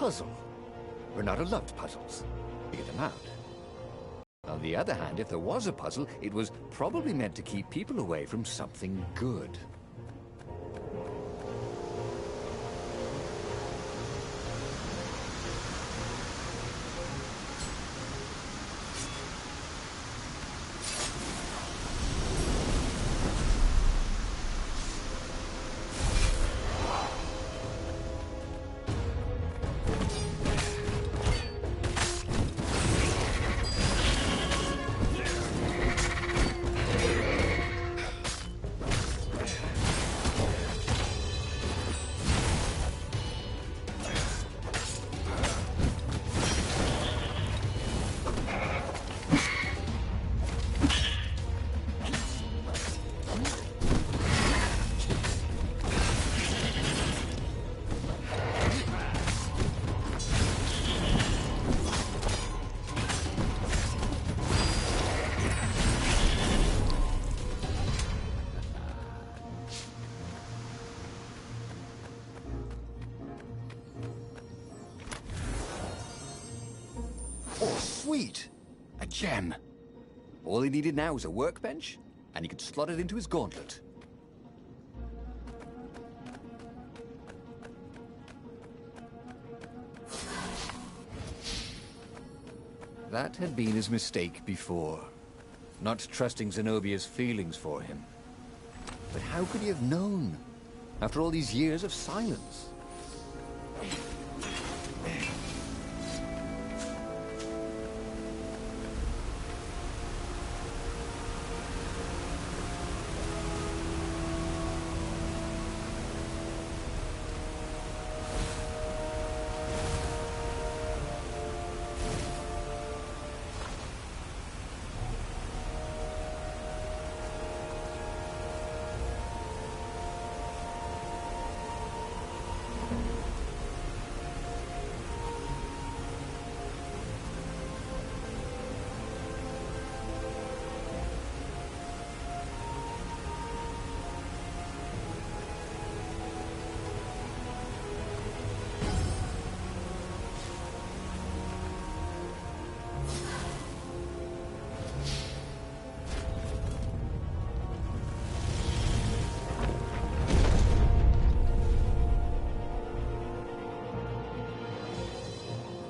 Speaker 1: puzzle. Renato loved puzzles. Figure them out. On the other hand, if there was a puzzle, it was probably meant to keep people away from something good. Sweet! A gem. All he needed now was a workbench, and he could slot it into his gauntlet. That had been his mistake before. Not trusting Zenobia's feelings for him. But how could he have known? After all these years of silence?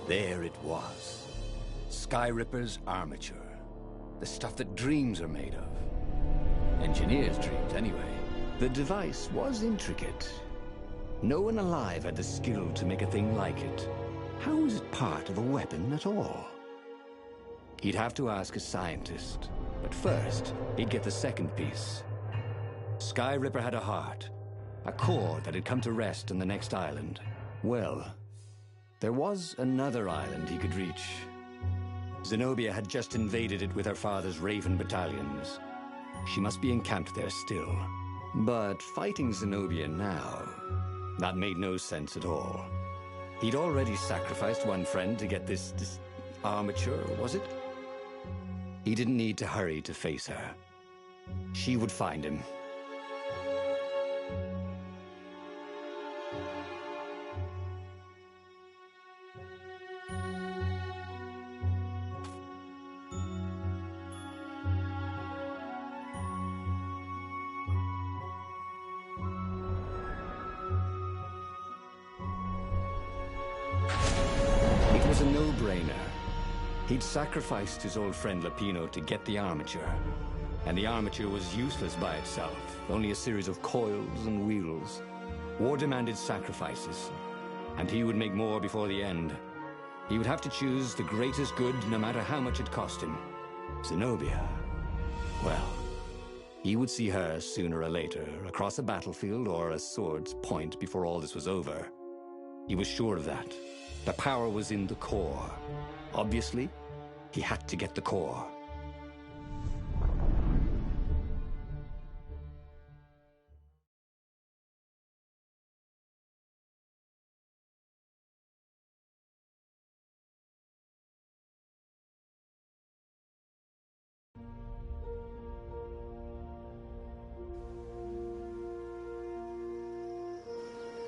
Speaker 1: There it was. Skyripper's armature. The stuff that dreams are made of. Engineers' dreams, anyway. The device was intricate. No one alive had the skill to make a thing like it. How was it part of a weapon at all? He'd have to ask a scientist. But first, he'd get the second piece. Skyripper had a heart. A core that had come to rest on the next island. Well, there was another island he could reach. Zenobia had just invaded it with her father's Raven battalions. She must be encamped there still. But fighting Zenobia now, that made no sense at all. He'd already sacrificed one friend to get this armature, was it? He didn't need to hurry to face her. She would find him. It was a no-brainer. He'd sacrificed his old friend Lapino to get the armature. And the armature was useless by itself, only a series of coils and wheels. War demanded sacrifices, and he would make more before the end. He would have to choose the greatest good no matter how much it cost him. Zenobia. Well, he would see her sooner or later, across a battlefield or a sword's point before all this was over. He was sure of that. The power was in the core. Obviously, he had to get the core.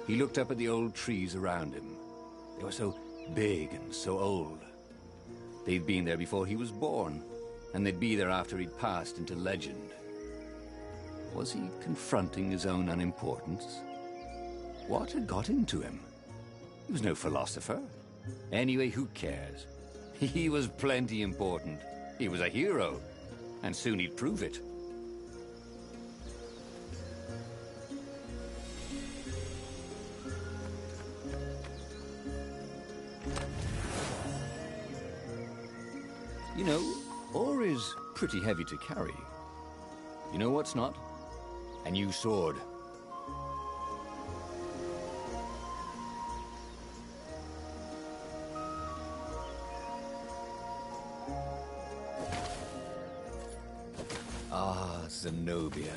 Speaker 1: He looked up at the old trees around him. They
Speaker 3: They were so big and so old. They'd been there before he was born, and they'd be there after he'd passed into legend. Was he confronting his own unimportance? What had got into him? He was no philosopher. Anyway, who cares? He was plenty important. He was a hero, and soon he'd prove it. You know, ore is pretty heavy to carry. You know what's not? A new sword.
Speaker 2: Ah, Zenobia.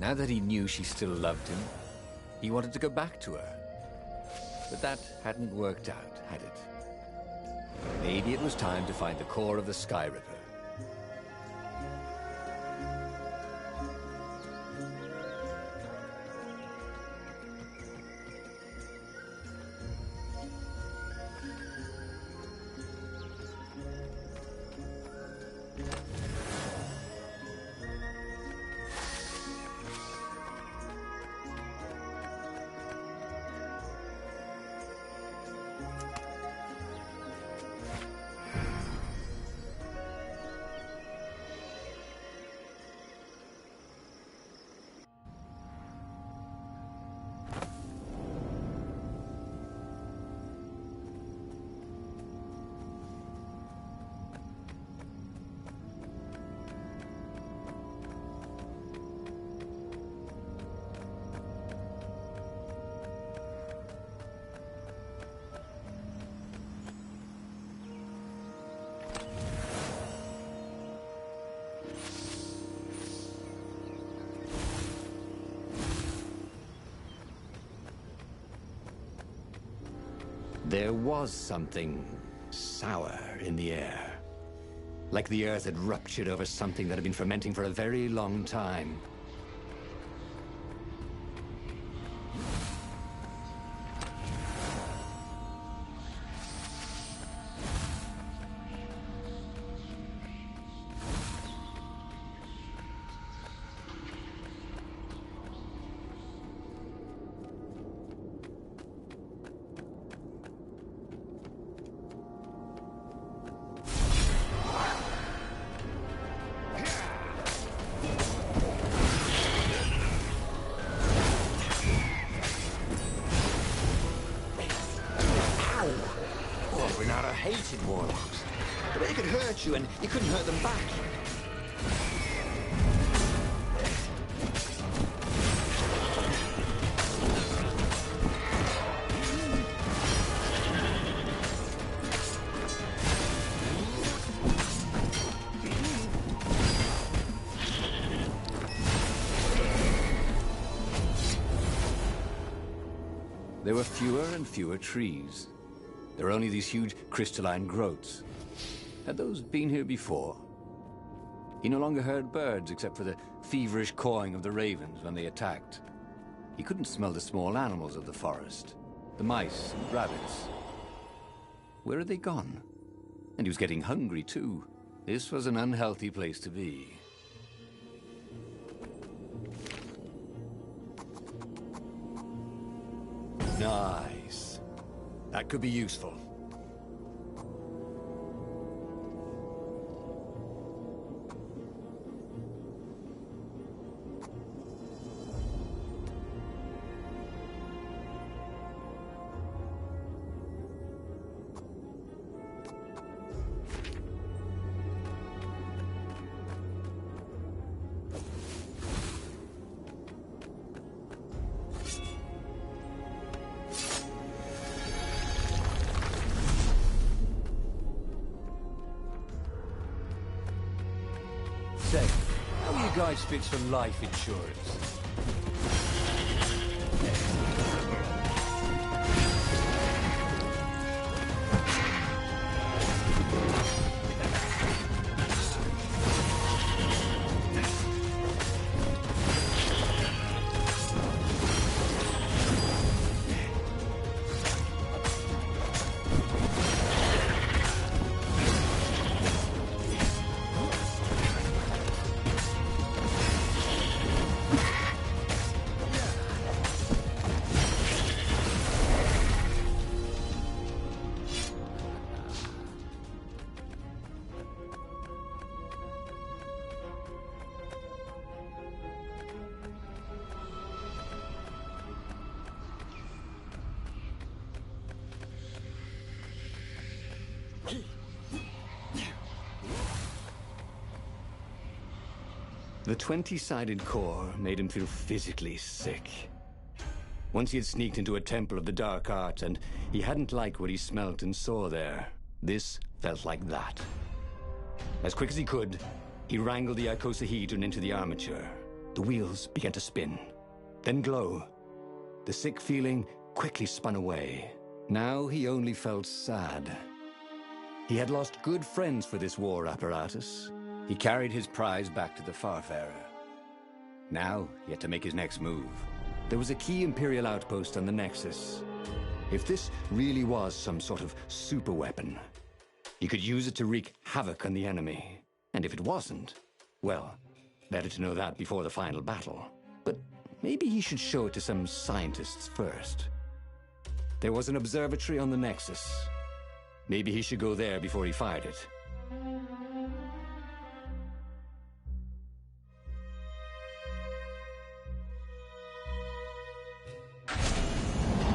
Speaker 2: Now that he knew she still loved him, he wanted to go back to her. But that hadn't worked out, had it? Maybe it was time to find the core of the Sky Ripper.
Speaker 3: There was something sour in the air. Like the earth had ruptured over something that had been fermenting for a very long time.
Speaker 2: Renata hated warlocks, but they could hurt you and you couldn't hurt them back.
Speaker 3: There were fewer and fewer trees. There were only these huge crystalline growths. Had those been here before? He no longer heard birds except for the feverish cawing of the ravens when they attacked. He couldn't smell the small animals of the forest, the mice and rabbits. Where had they gone? And he was getting hungry too. This was an unhealthy place to be.
Speaker 2: Nice. That could be useful. How are you guys fixed for life insurance?
Speaker 3: The 20-sided core made him feel physically sick. Once he had sneaked into a temple of the dark arts, and he hadn't liked what he smelt and saw there. This felt like that. As quick as he could, he wrangled the icosahedron into the armature. The wheels began to spin, then glow. The sick feeling quickly spun away. Now he only felt sad. He had lost good friends for this war apparatus. He carried his prize back to the Farfarer. Now he had to make his next move. There was a key Imperial outpost on the Nexus. If this really was some sort of superweapon, he could use it to wreak havoc on the enemy. And if it wasn't, well, better to know that before the final battle. But maybe he should show it to some scientists first. There was an observatory on the Nexus. Maybe he should go there before he fired it.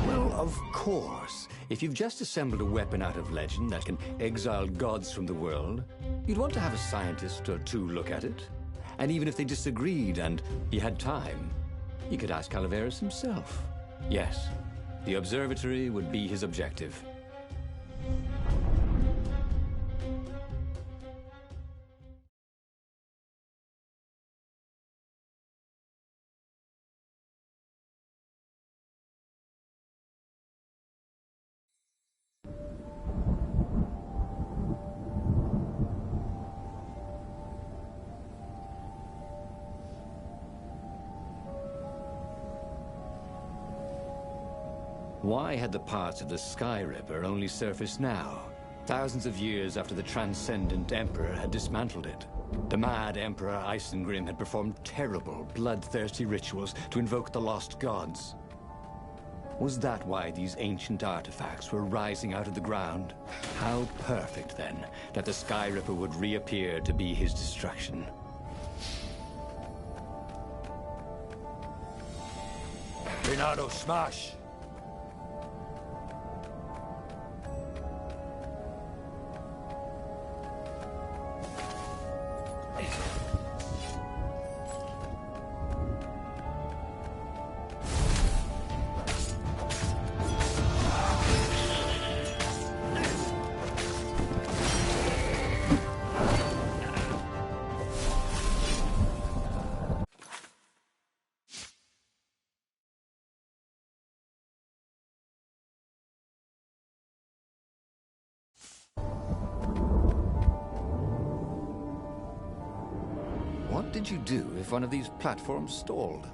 Speaker 3: Well, of course. If you've just assembled a weapon out of legend that can exile gods from the world, you'd want to have a scientist or two look at it. And even if they disagreed and he had time, he could ask Calaveras himself. Yes, the observatory would be his objective. Why had the parts of the Sky Ripper only surfaced now, thousands of years after the Transcendent Emperor had dismantled it? The mad Emperor Isengrim had performed terrible, bloodthirsty rituals to invoke the lost gods. Was that why these ancient artifacts were rising out of the ground? How perfect, then, that the Sky Ripper would reappear to be his destruction.
Speaker 1: Renato, smash!
Speaker 3: What did you do if one of these platforms stalled?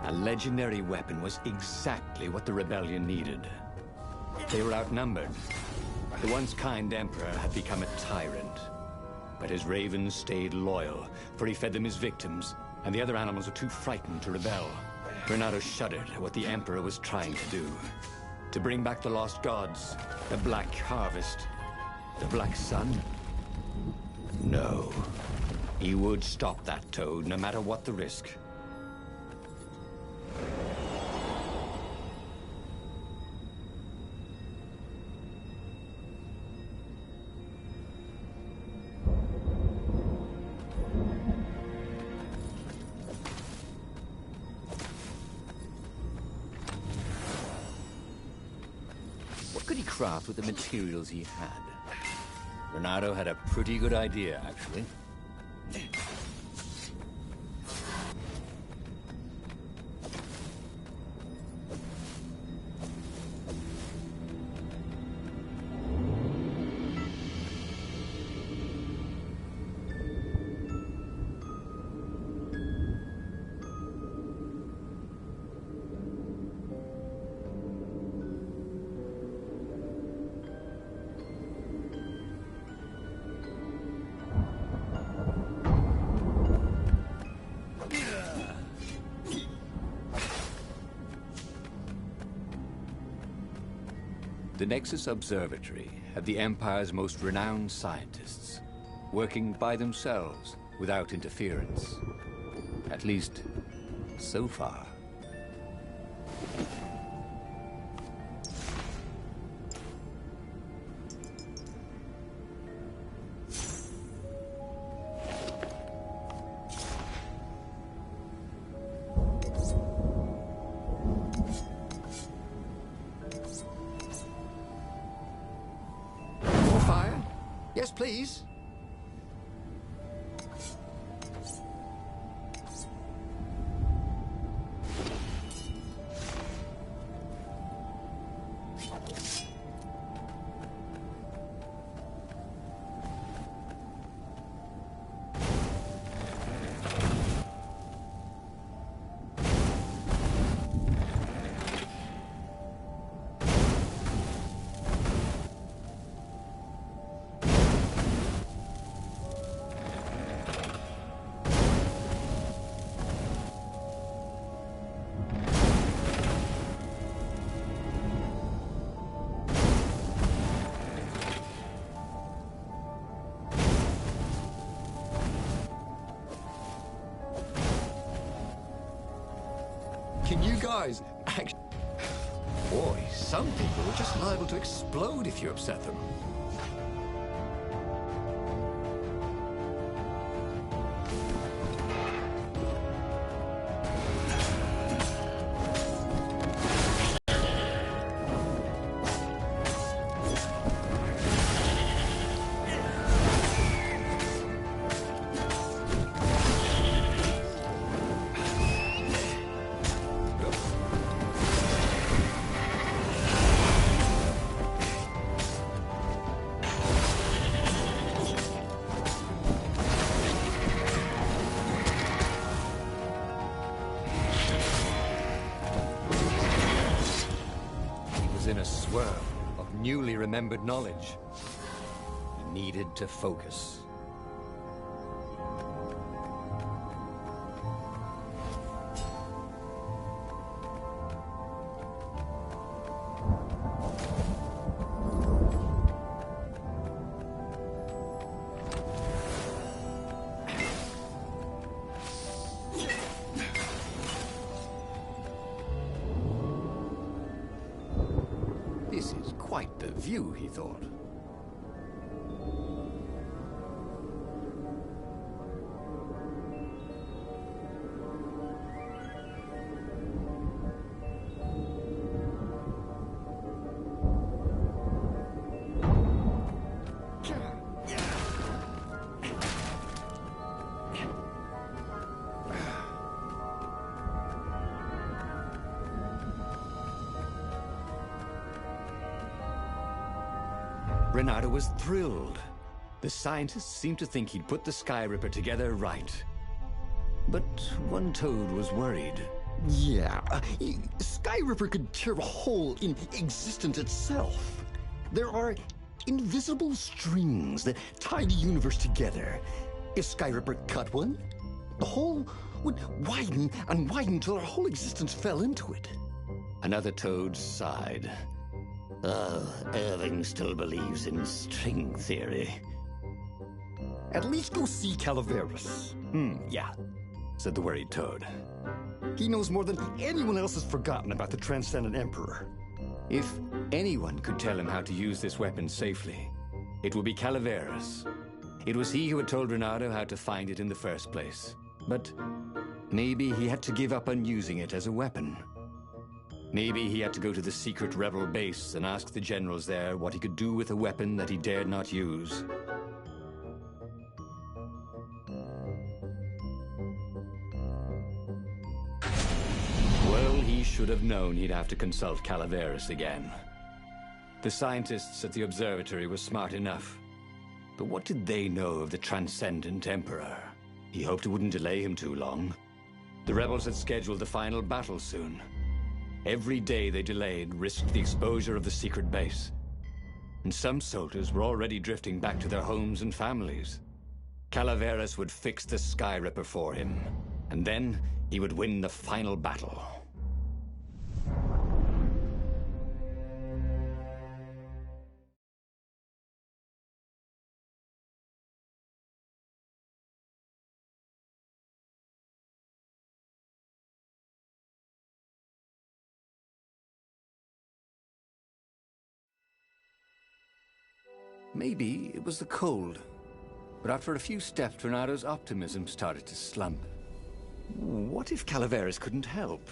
Speaker 3: A legendary weapon was exactly what the rebellion needed. They were outnumbered. The once kind emperor had become a tyrant. But his ravens stayed loyal, for he fed them his victims, and the other animals were too frightened to rebel. Renato shuddered at what the emperor was trying to do. To bring back the lost gods, the Black Harvest, the Black Sun? No. He would stop that toad, no matter what the risk.
Speaker 2: could he craft with the materials he had? Renato had a pretty good idea, actually. The Nexus Observatory had the Empire's most renowned scientists, working by themselves without interference. At least, so far.
Speaker 1: Yes, please. Can you guys actually... Boy, some people are just liable to explode if you upset them. In a swirl of newly remembered knowledge. He needed to focus. This is quite the view, he thought. Renato was thrilled. The scientists seemed to think he'd put the Sky Ripper together right. But one Toad was worried.
Speaker 5: Yeah, Sky Ripper could tear a hole in existence itself. There are invisible strings that tie the universe together. If Sky Ripper cut one, the hole would widen and widen till our whole existence fell into it.
Speaker 4: Another Toad sighed. Oh, Irving still believes in string theory.
Speaker 5: At least go see Calaveras.
Speaker 1: Yeah, said the worried Toad.
Speaker 5: He knows more than anyone else has forgotten about the Transcendent Emperor.
Speaker 2: If anyone could tell him how to use this weapon safely, it would be Calaveras. It was he who had told Renato how to find it in the first place. But maybe he had to give up on using it as a weapon.
Speaker 1: Maybe he had to go to the secret rebel base and ask the generals there what he could do with a weapon that he dared not use. Well, he should have known he'd have to consult Calaveras again. The scientists at the observatory were smart enough. But what did they know of the Transcendent Emperor? He hoped it wouldn't delay him too long. The rebels had scheduled the final battle soon. Every day they delayed risked the exposure of the secret base. And some soldiers were already drifting back to their homes and families. Calaveras would fix the Sky Ripper for him, and then he would win the final battle. Maybe it was the cold, but after a few steps, Renado's optimism started to slump. What if Calaveras couldn't help?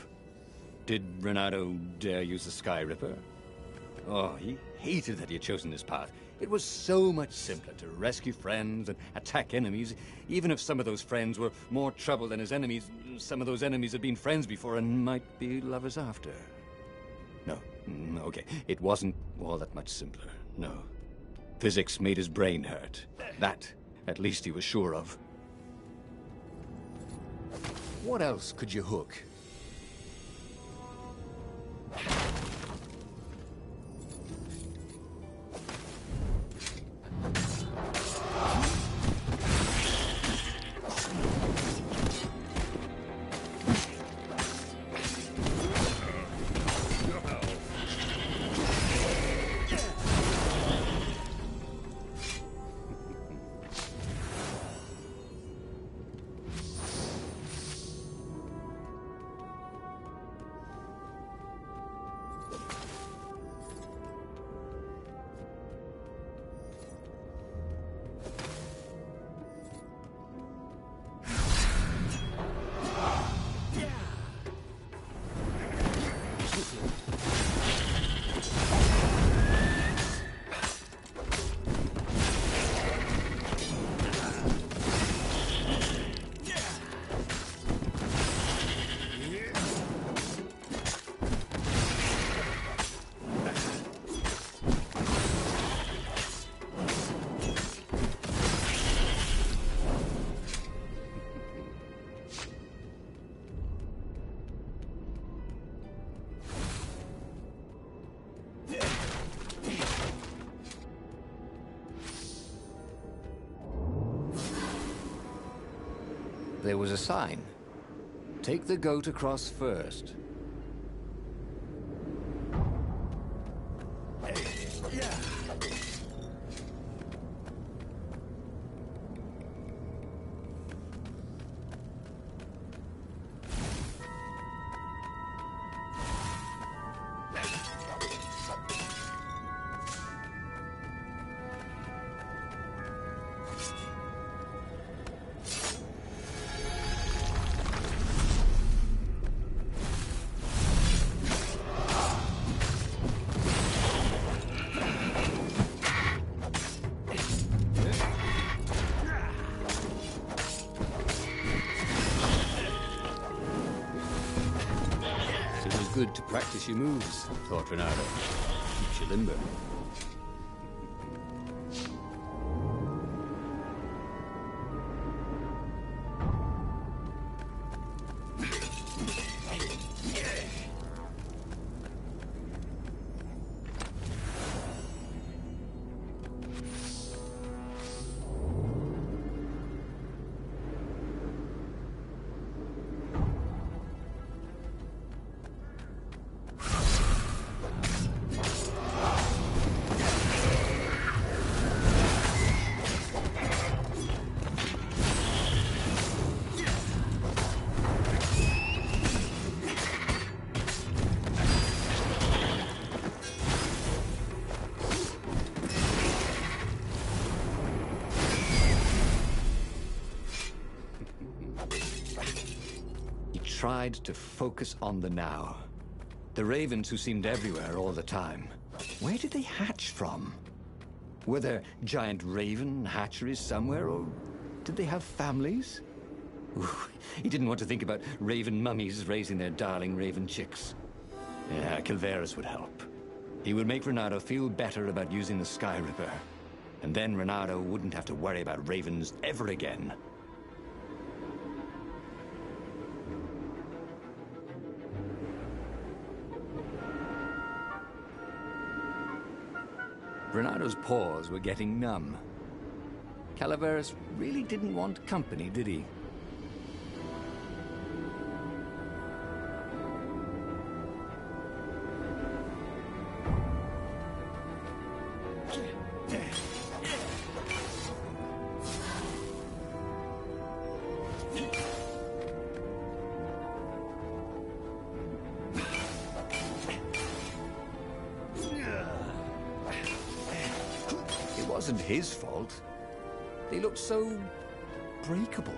Speaker 1: Did Renado dare use the Sky Ripper? Oh, he hated that he had chosen this path. It was so much simpler to rescue friends and attack enemies, even if some of those friends were more trouble than his enemies. Some of those enemies had been friends before and might be lovers after. No, okay, it wasn't all that much simpler, no. Physics made his brain hurt. That, at least he was sure of. What else could you hook? There was a sign. Take the goat across first. Good to practice your moves, thought Renado. Keeps you limber. Tried to focus on the now.
Speaker 3: The ravens who seemed everywhere all the time. Where did they hatch from? Were there giant raven hatcheries somewhere, or did they have families? Ooh, he didn't want to think about raven mummies raising their darling raven chicks. Yeah, Calvaris would help. He would make Renato feel better about using the Sky Ripper. And then Renato wouldn't have to worry about ravens ever again. Renato's paws were getting numb. Calaveras really didn't want company, did he? It wasn't his fault. They looked so breakable.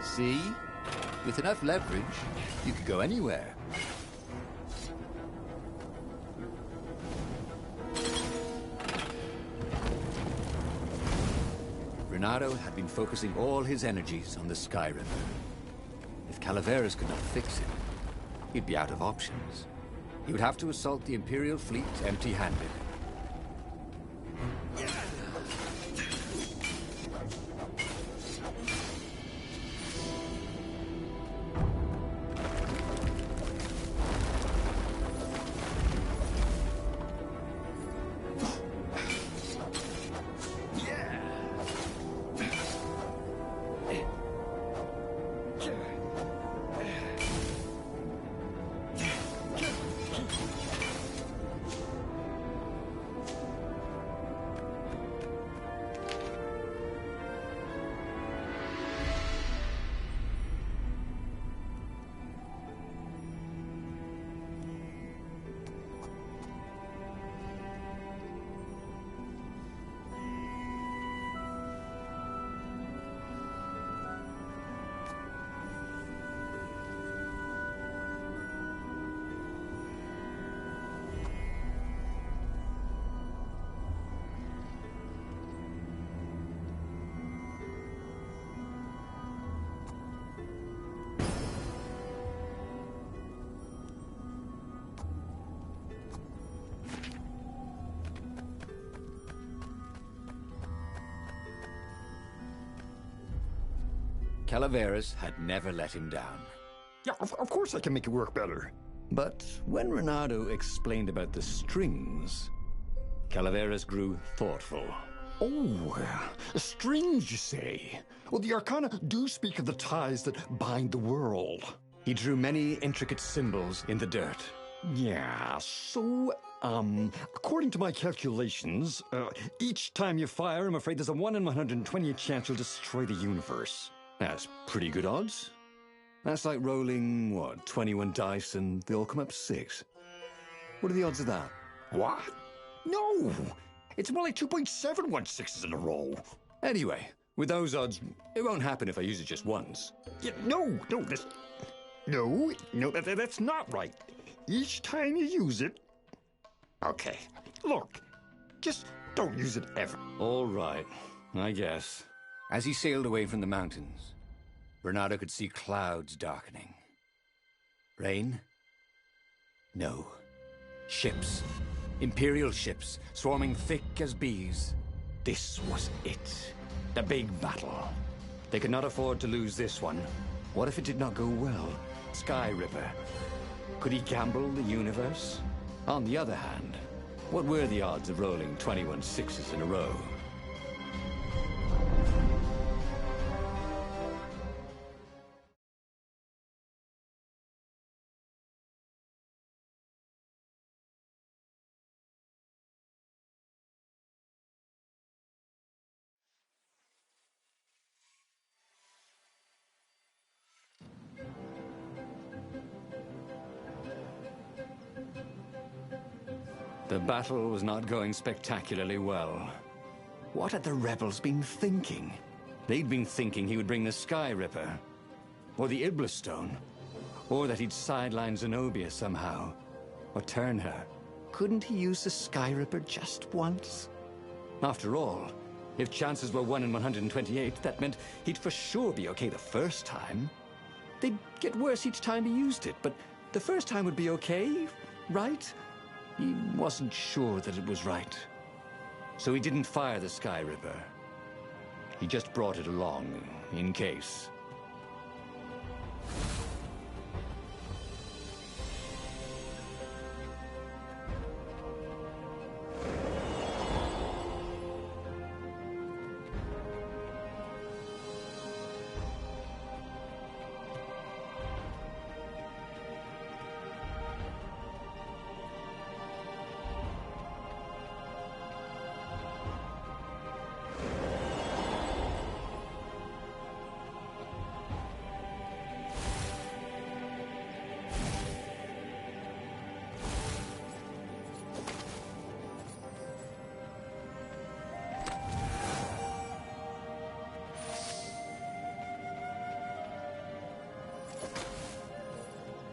Speaker 3: See? With enough leverage, you could go anywhere. Renato had been focusing all his energies on the Sky Ripper. If Calaveras could not fix it, he'd be out of options. He would have to assault the Imperial fleet empty-handed. Calaveras had never let him down.
Speaker 5: Yeah, of course I can make it work better.
Speaker 3: But when Renato explained about the strings, Calaveras grew thoughtful.
Speaker 5: Oh, strings, you say? Well, the Arcana do speak of the ties that bind the world.
Speaker 3: He drew many intricate symbols in the dirt.
Speaker 5: Yeah, so, according to my calculations, each time you fire, I'm afraid there's a 1 in 120 chance you'll destroy the universe.
Speaker 3: That's pretty good odds. That's like rolling, 21 dice and they all come up 6. What are the odds of that?
Speaker 5: What? No! It's more like 2.716s in a row.
Speaker 3: Anyway, with those odds, it won't happen if I use it just once.
Speaker 5: Yeah, that's not right. Each time you use it... Okay, look, just don't use it ever.
Speaker 3: All right, I guess. As he sailed away from the mountains, Renato could see clouds darkening. Rain? No. Ships. Imperial ships, swarming thick as bees. This was it. The big battle. They could not afford to lose this one. What if it did not go well? Sky Ripper. Could he gamble the universe? On the other hand, what were the odds of rolling 21 6s in a row? The battle was not going spectacularly well. What had the rebels been thinking? They'd been thinking he would bring the Sky Ripper, or the Iblis Stone, or that he'd sideline Zenobia somehow, or turn her. Couldn't he use the Sky Ripper just once? After all, if chances were 1 in 128, that meant he'd for sure be okay the first time. They'd get worse each time he used it, but the first time would be okay, right? He wasn't sure that it was right. So he didn't fire the Sky Ripper. He just brought it along, in case.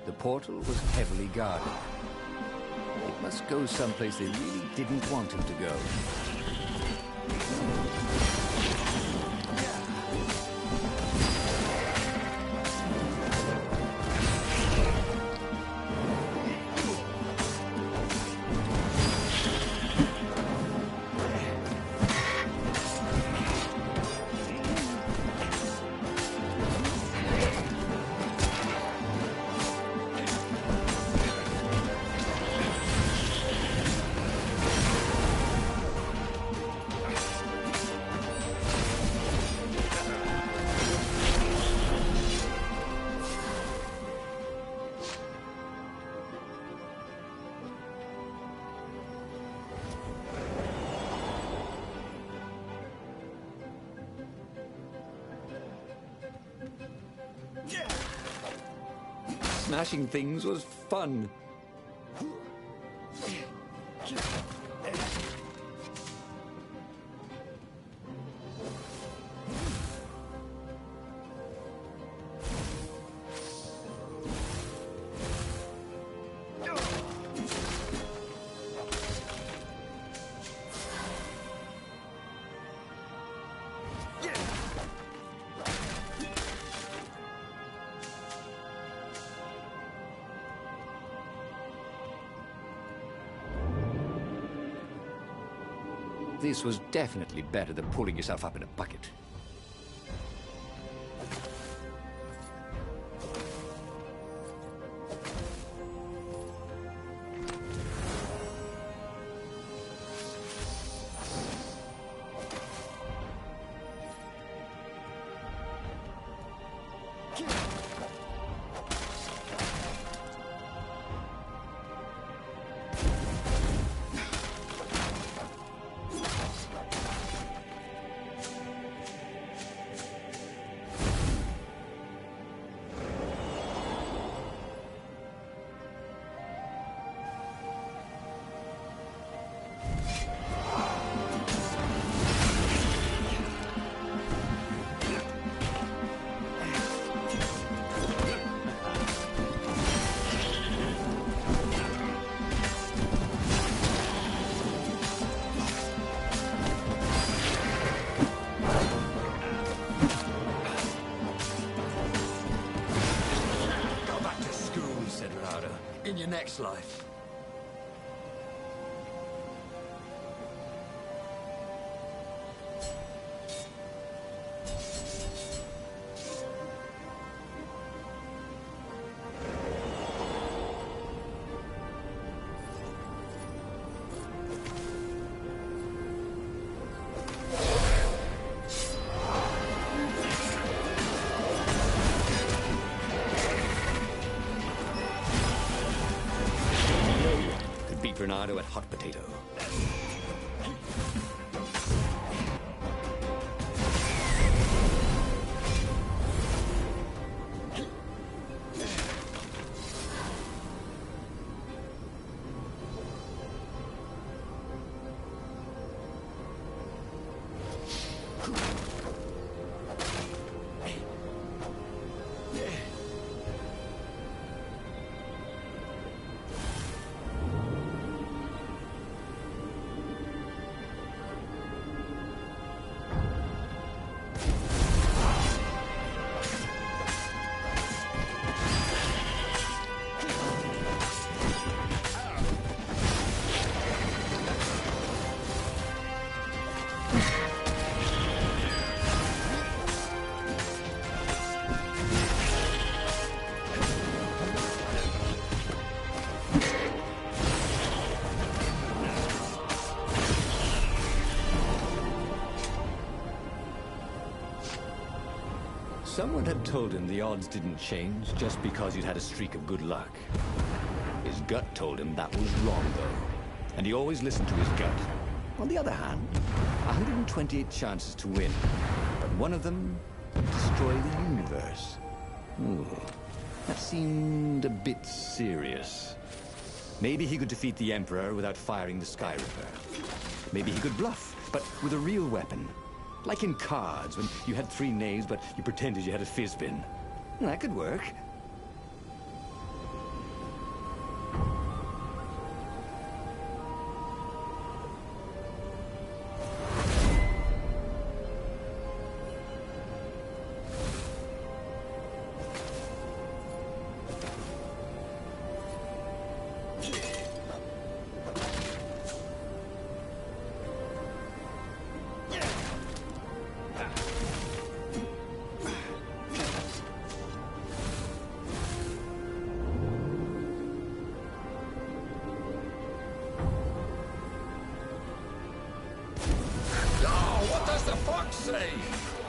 Speaker 3: The portal was heavily guarded. It must go someplace they really didn't want him to go. Smashing things was fun. This was definitely better than pulling yourself up in a bucket. In your next life. Bernardo at Hot Potato. Someone had told him the odds didn't change just because you'd had a streak of good luck. His gut told him that was wrong, though, and he always listened to his gut. On the other hand, 128 chances to win, but one of them would destroy the universe. Ooh, that seemed a bit serious. Maybe he could defeat the Emperor without firing the Sky Ripper. Maybe he could bluff, but with a real weapon. Like in cards, when you had 3 knaves, but you pretended you had a fizbin. That could work.
Speaker 1: Say,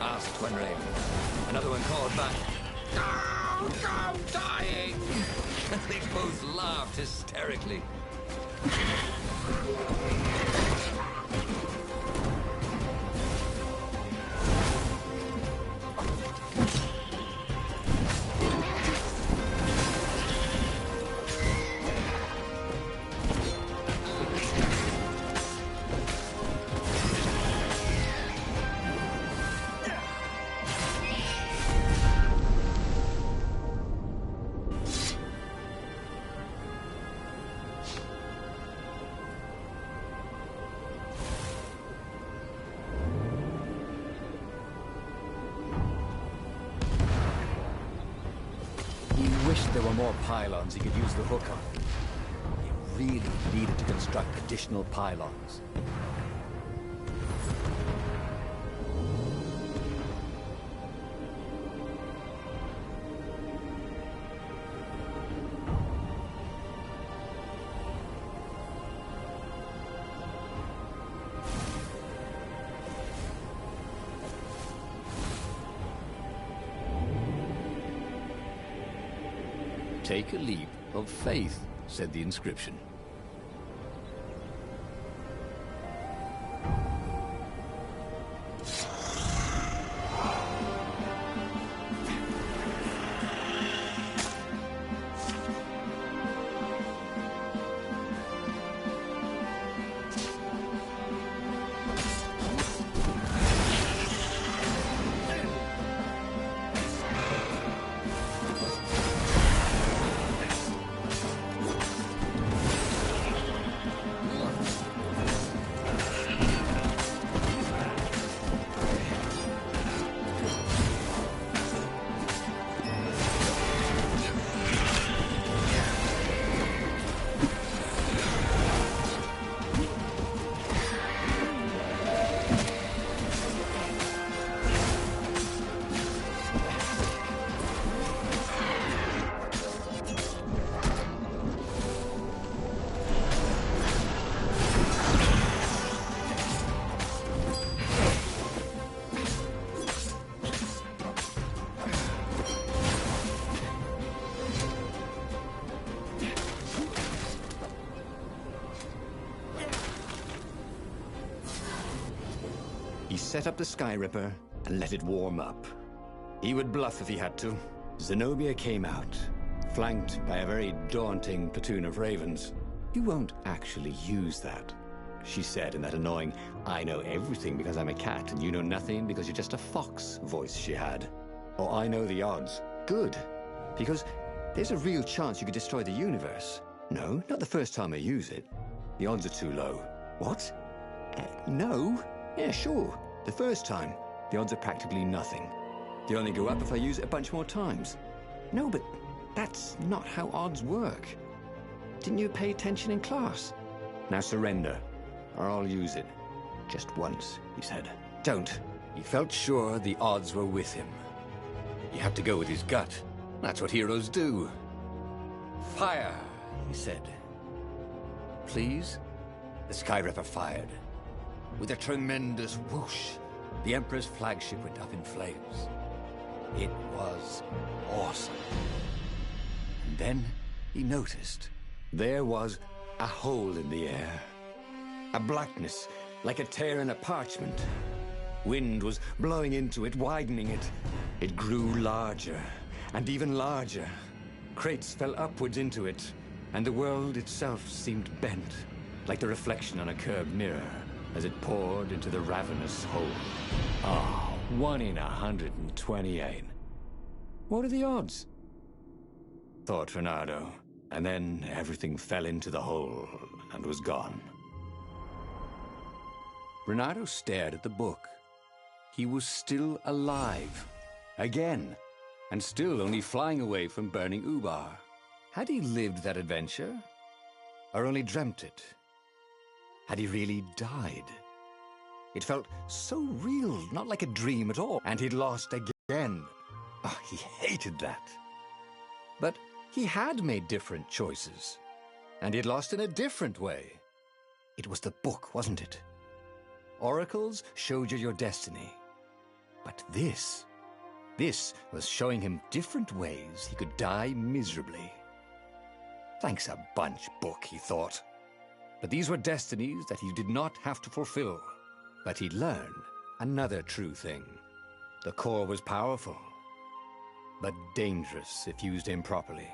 Speaker 1: asked one raven. Another one called back, "Go, go, dying!" They both laughed hysterically.
Speaker 3: There were more pylons he could use the hook on. He really needed to construct additional pylons. Take a leap of faith, said the inscription. He set up the Sky Ripper and let it warm up. He would bluff if he had to. Zenobia came out, flanked by a very daunting platoon of ravens. "You won't actually use that," she said in that annoying, "I know everything because I'm a cat and you know nothing because you're just a fox" voice she had. Or "I know the odds." Good, because there's a real chance you could destroy the universe. No, not the first time I use it. The odds are too low. What? No? Yeah, sure. The first time, the odds are practically nothing. They only go up if I use it a bunch more times. No, but that's not how odds work. Didn't you pay attention in class? Now surrender, or I'll use it.
Speaker 1: Just once, he said.
Speaker 3: Don't. He felt sure the odds were with him. He had to go with his gut. That's what heroes do. Fire, he said. Please? The Skyripper fired. With a tremendous whoosh, the Emperor's flagship went up in flames. It was awesome. And then he noticed there was a hole in the air. A blackness, like a tear in a parchment. Wind was blowing into it, widening it. It grew larger, and even larger. Crates fell upwards into it, and the world itself seemed bent, like the reflection on a curved mirror, as it poured into the ravenous hole. Oh, 1 in 128. What are the odds? Thought Reynardo, and then everything fell into the hole and was gone. Reynardo stared at the book. He was still alive. Again. And still only flying away from burning Ubar. Had he lived that adventure? Or only dreamt it? Had he really died? It felt so real, not like a dream at all. And he'd lost again. Oh, he hated that. But he had made different choices. And he'd lost in a different way. It was the book, wasn't it? Oracles showed you your destiny. But this was showing him different ways he could die miserably. Thanks a bunch, book, he thought. But these were destinies that he did not have to fulfill. But he'd learned another true thing. The core was powerful, but dangerous if used improperly.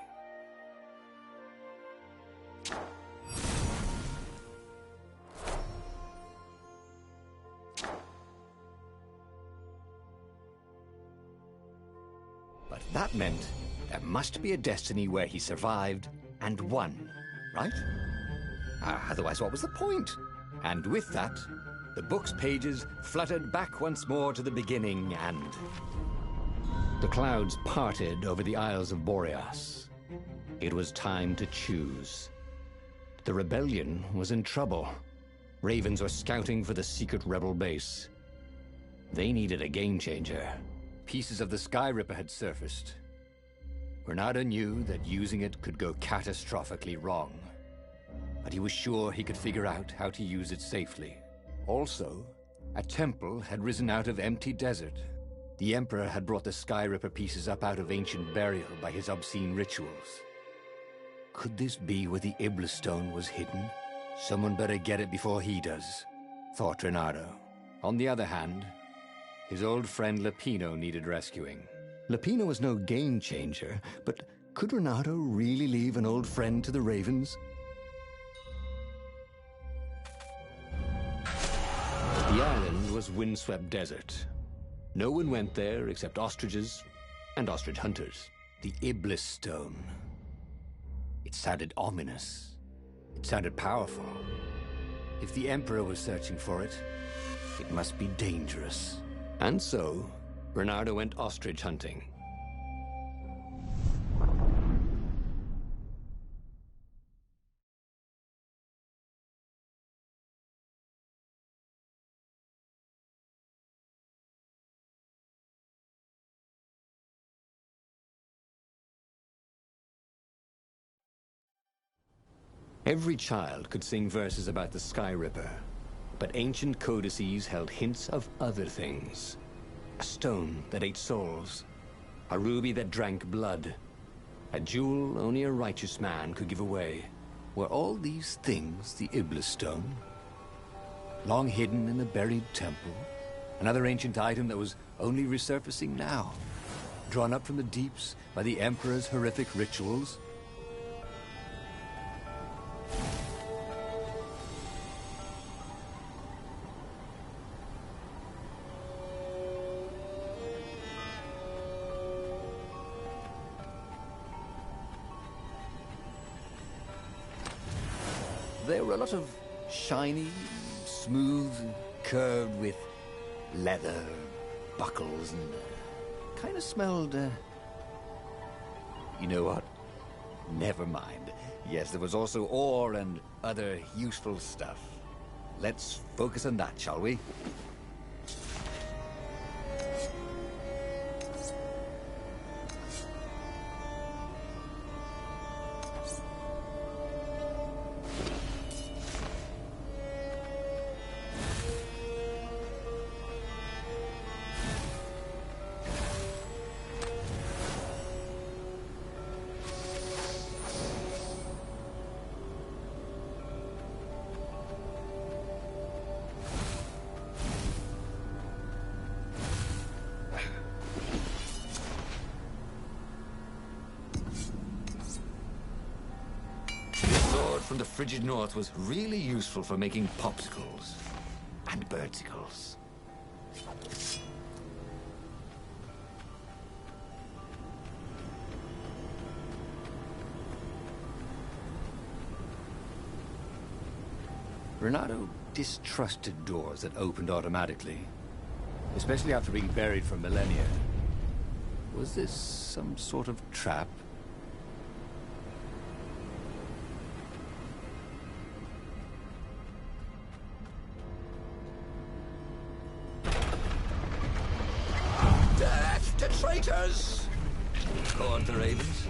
Speaker 3: But that meant there must be a destiny where he survived and won, right? Otherwise, what was the point? And with that, the book's pages fluttered back once more to the beginning, and the clouds parted over the Isles of Boreas. It was time to choose. The rebellion was in trouble. Ravens were scouting for the secret rebel base. They needed a game-changer. Pieces of the Skyripper had surfaced. Reynardo knew that using it could go catastrophically wrong. But he was sure he could figure out how to use it safely. Also, a temple had risen out of empty desert. The Emperor had brought the Skyripper pieces up out of ancient burial by his obscene rituals. Could this be where the Iblis stone was hidden? Someone better get it before he does, thought Reynardo. On the other hand, his old friend Lapino needed rescuing. Lapino was no game-changer, but could Reynardo really leave an old friend to the Ravens? The island was windswept desert. No one went there except ostriches and ostrich hunters. The Iblis stone. It sounded ominous. It sounded powerful. If the Emperor was searching for it, it must be dangerous. And so, Reynardo went ostrich hunting. Every child could sing verses about the Skyripper, but ancient codices held hints of other things. A stone that ate souls, a ruby that drank blood, a jewel only a righteous man could give away. Were all these things the Iblis stone? Long hidden in a buried temple? Another ancient item that was only resurfacing now? Drawn up from the deeps by the Emperor's horrific rituals? There were a lot of shiny, smooth, curved with leather, buckles, and kind of smelled, you know what? Never mind. Yes, there was also ore and other useful stuff.
Speaker 1: let's focus on that, shall we?
Speaker 3: From the frigid north was really useful for making popsicles and birdsicles.
Speaker 1: Renato distrusted doors that opened automatically, especially after being buried for millennia. Was this some sort of trap?
Speaker 3: Traitors! Go on to Ravens.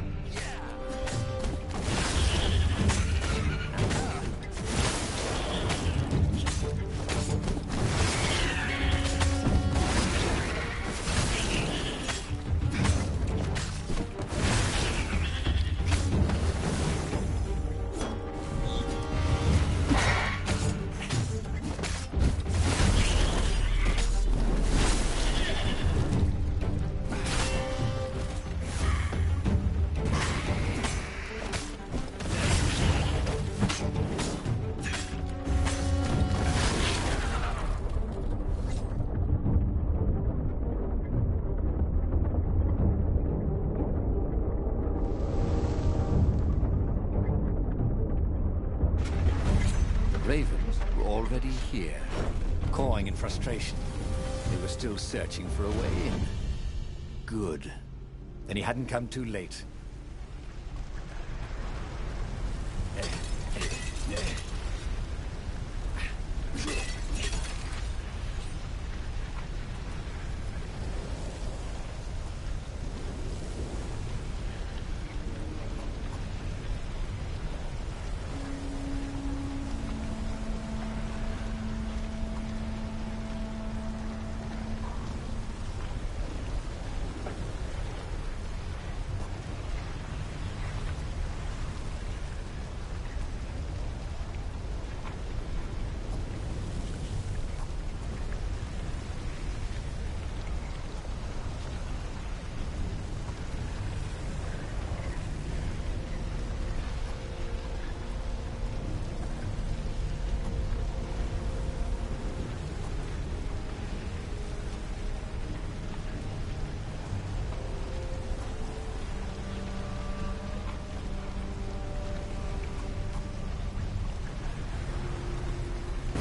Speaker 1: Ravens were already here, cawing in frustration. They were still searching for a way in. Good. Then he hadn't come too late.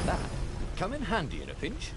Speaker 2: That would come in handy in a pinch.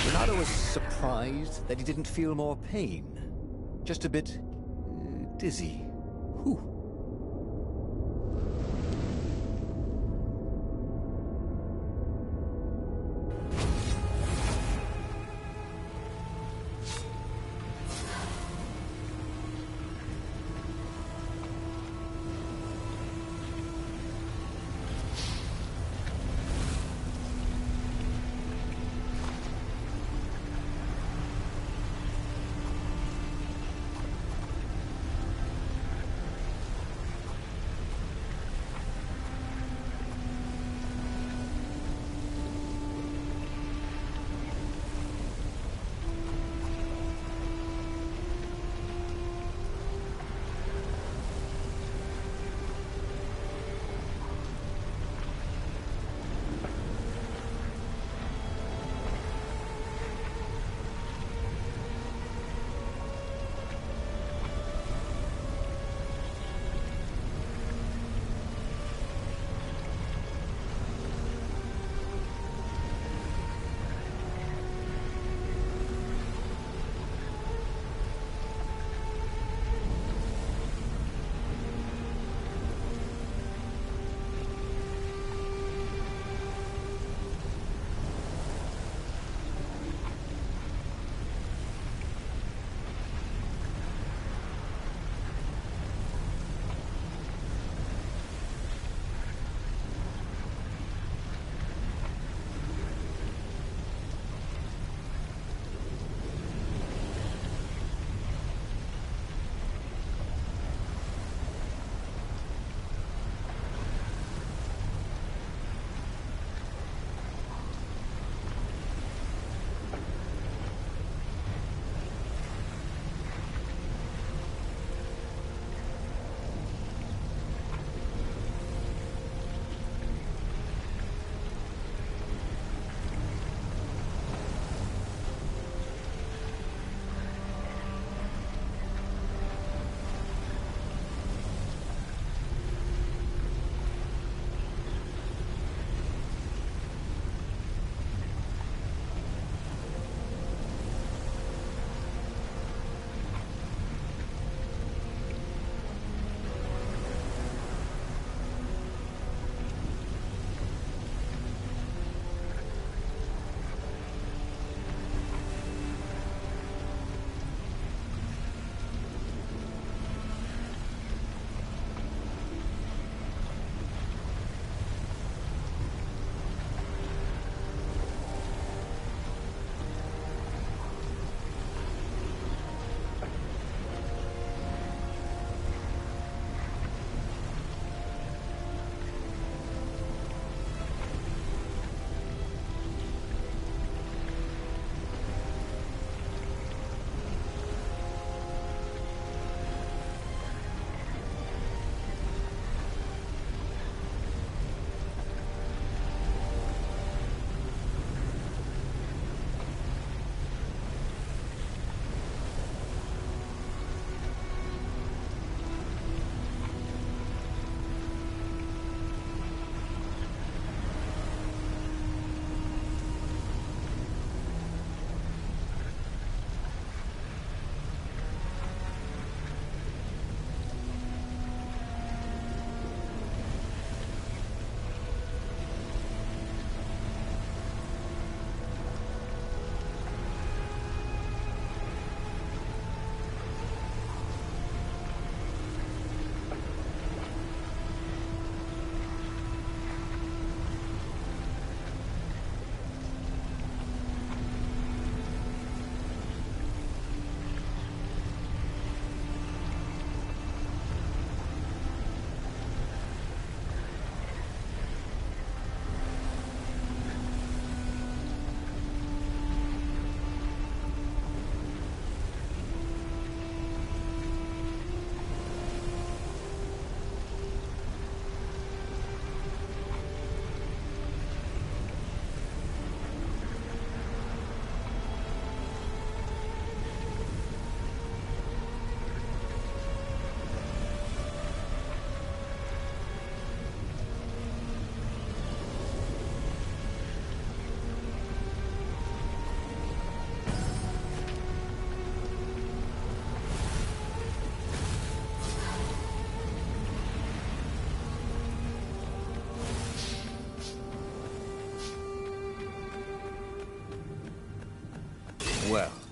Speaker 1: Renato was surprised that he didn't feel more pain. Just a bit dizzy. Whew.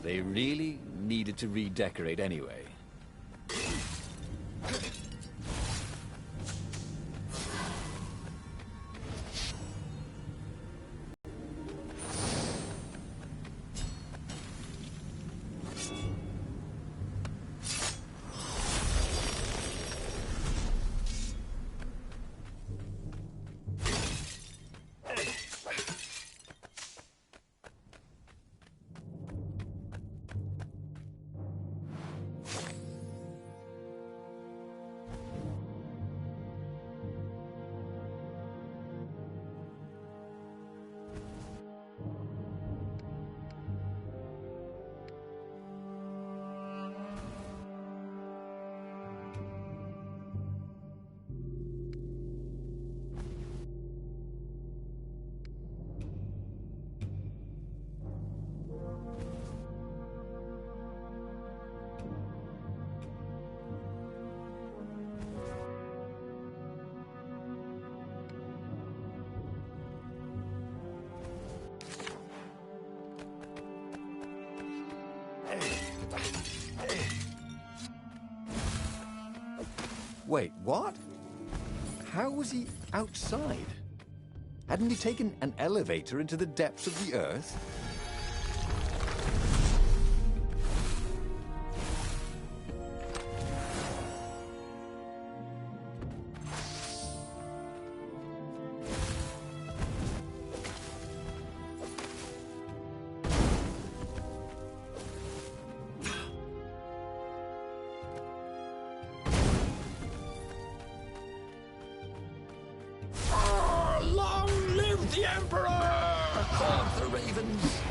Speaker 2: They really needed to redecorate anyway.
Speaker 3: Wait, what? How was he outside? Hadn't he taken an elevator into the depths of the Earth?
Speaker 5: The Emperor! Called the Ravens.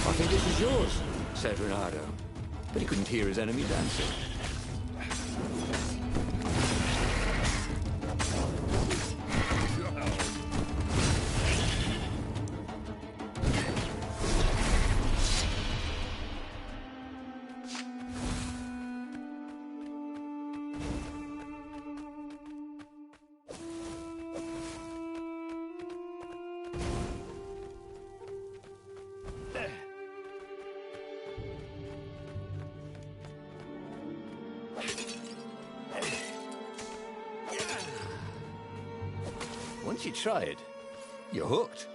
Speaker 3: I think this is yours, said Renato, but he couldn't hear his enemy dancing. Once you try it, you're hooked.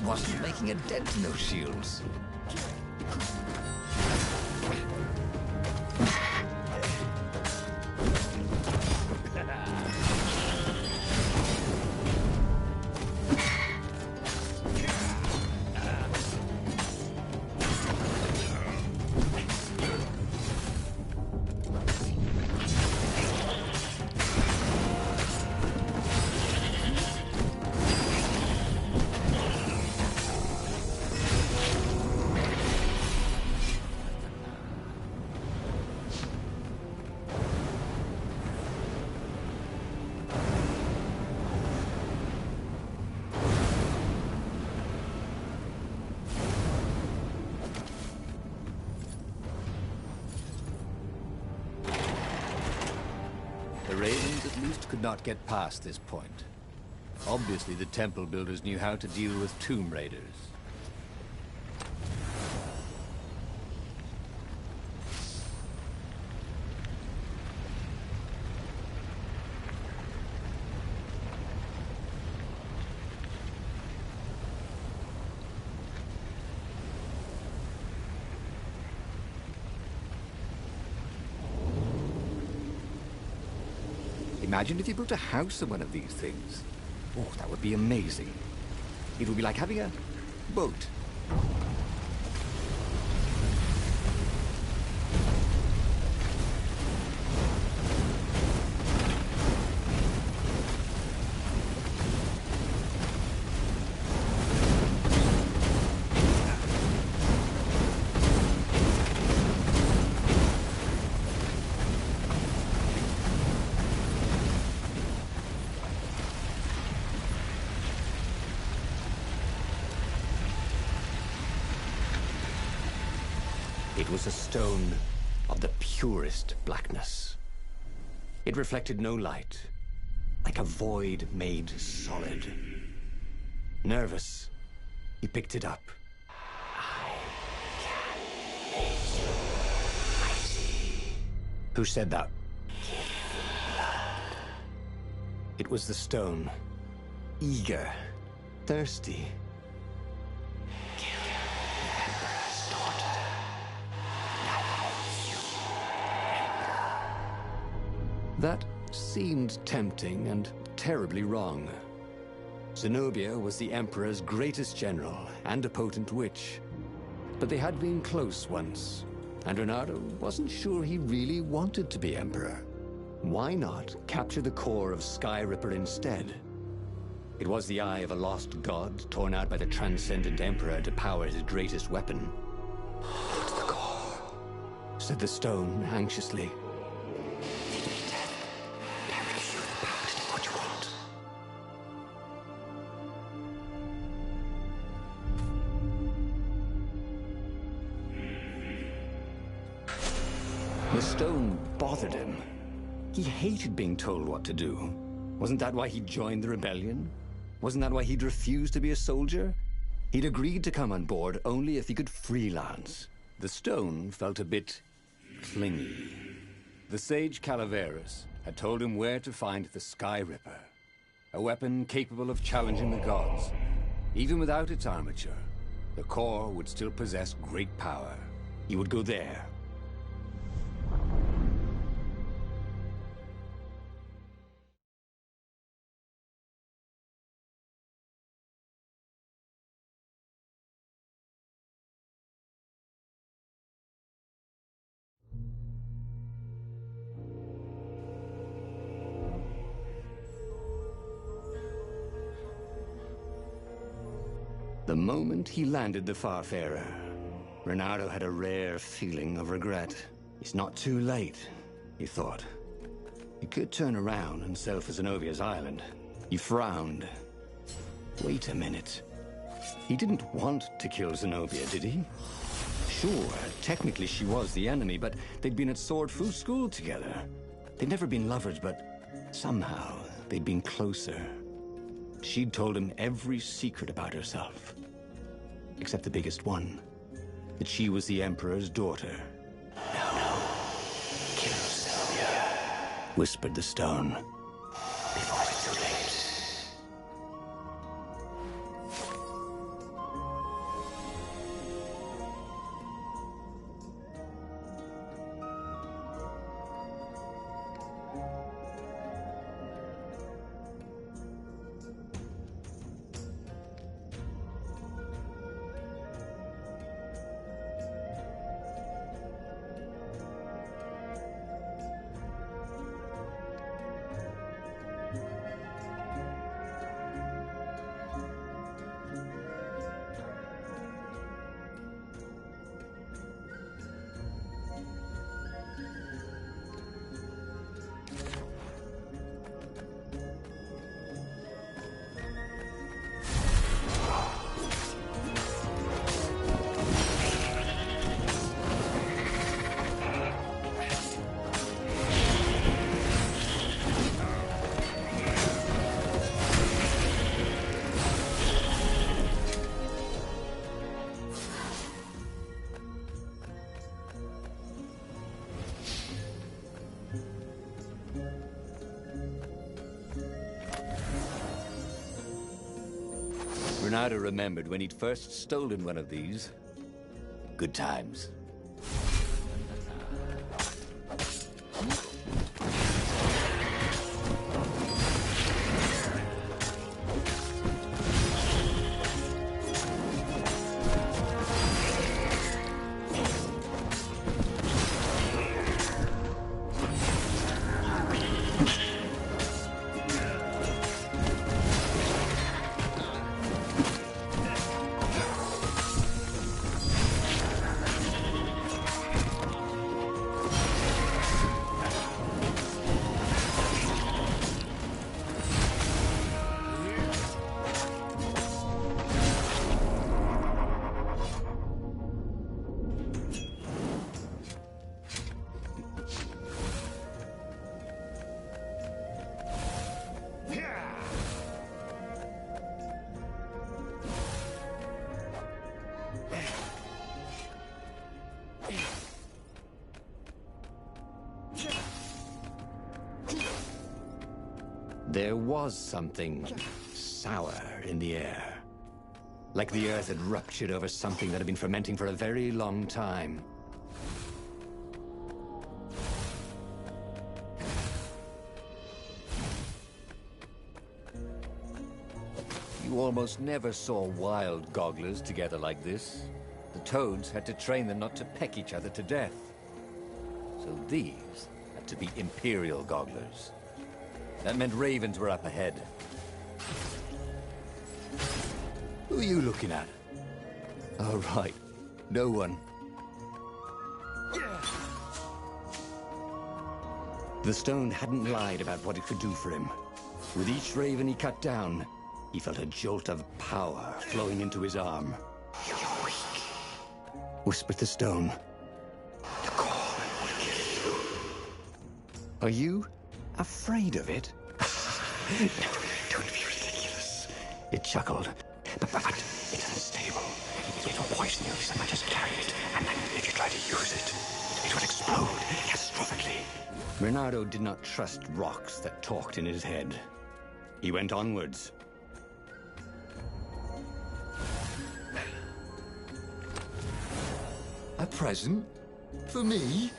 Speaker 2: Wasn't making a dent in those shields.
Speaker 3: ravens at least could not get past this point. Obviously, the temple builders knew how to deal with tomb raiders. Imagine if you built a house on one of these things. Oh, that would be amazing. It would be like having a boat. It was a stone of the purest blackness. It reflected no light, like a void made solid. Nervous, he picked it up. I can make you mighty. Who said that? It was the stone. Eager, thirsty. That seemed tempting and terribly wrong. Zenobia was the Emperor's greatest general and a potent witch. But they had been close once, and Renato wasn't sure he really wanted to be Emperor. Why not capture the core of Sky Ripper instead? It was the eye of a lost god torn out by the transcendent Emperor to power his greatest weapon. "It's the core," said the stone anxiously. The stone bothered him. He hated being told what to do. Wasn't that why he joined the rebellion? Wasn't that why he'd refused to be a soldier? He'd agreed to come on board only if he could freelance. The stone felt a bit clingy. The sage Calaveras had told him where to find the Sky Ripper, a weapon capable of challenging the gods. Even without its armature, the core would still possess great power. He would go there. The moment he landed the Farfarer, Renato had a rare feeling of regret. It's not too late, he thought. He could turn around and sail for Zenobia's island. He frowned. Wait a minute. He didn't want to kill Zenobia, did he? Sure, technically she was the enemy, but they'd been at Sword Fu school together. They'd never been lovers, but somehow they'd been closer. She'd told him every secret about herself. Except the biggest one. That she was the Emperor's daughter. No. Kill Zenobia, whispered the stone. Before it's too late.
Speaker 2: Bernardo remembered when he'd first stolen one of these. Good times. There was something sour in the air. Like the earth had ruptured over something that had been fermenting for a very long time. You almost never saw wild gogglers together like this. The toads had to train them not to peck each other to death. So these had to be imperial gogglers. That meant ravens were up ahead. Who are you looking at? Oh, right. No one. The stone hadn't lied about what it could do for him. With each raven he cut down, he felt a jolt of power flowing into his arm. "You're weak," whispered the stone. "The call will kill you." Are you afraid of it? No, don't be ridiculous. It chuckled. But it's unstable. It will poison you as much as carry it, and then if you try to use it, it will explode catastrophically. Bernardo did not trust rocks that talked in his head. He went onwards.
Speaker 5: A present? For me?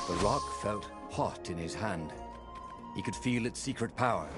Speaker 2: The rock felt hot in his hand. He could feel its secret power.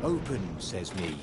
Speaker 2: Open, says me.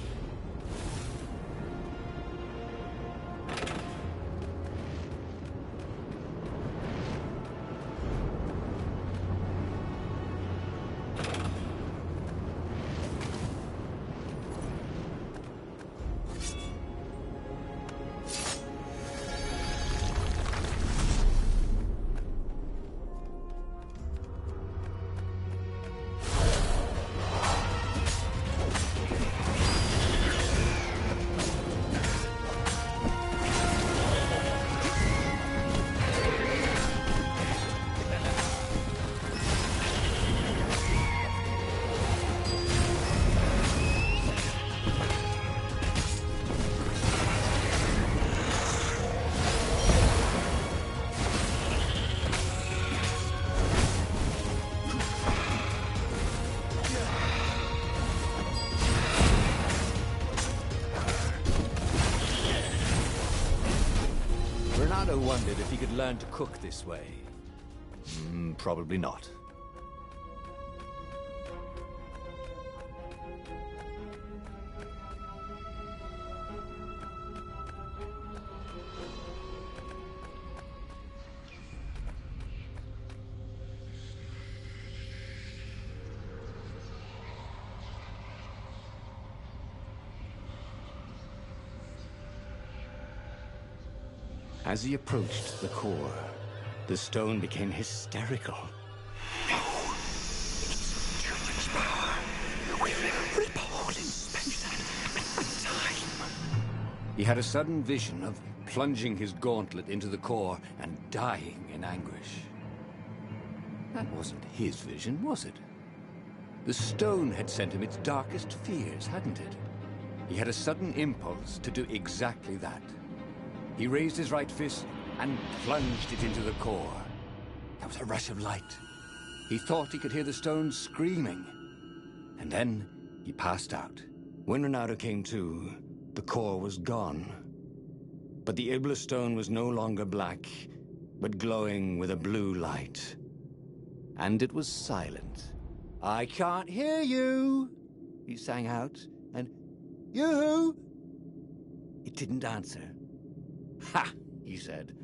Speaker 2: Renato wondered if he could learn to cook this way. Probably not. As he approached the core, the stone became hysterical.
Speaker 5: No! It's too much power. We'll rip a hole in space and time.
Speaker 2: He had a sudden vision of plunging his gauntlet into the core and dying in anguish. That wasn't his vision, was it? The stone had sent him its darkest fears, hadn't it? He had a sudden impulse to do exactly that. He raised his right fist and plunged it into the core. There was a rush of light. He thought he could hear the stone screaming. And then he passed out.
Speaker 1: When Renato came to, the core was gone. But the Iblis stone was no longer black, but glowing with a blue light.
Speaker 2: And it was silent. "I can't hear you," he sang out. And, "You?" It didn't answer.
Speaker 1: "Ha!" he said.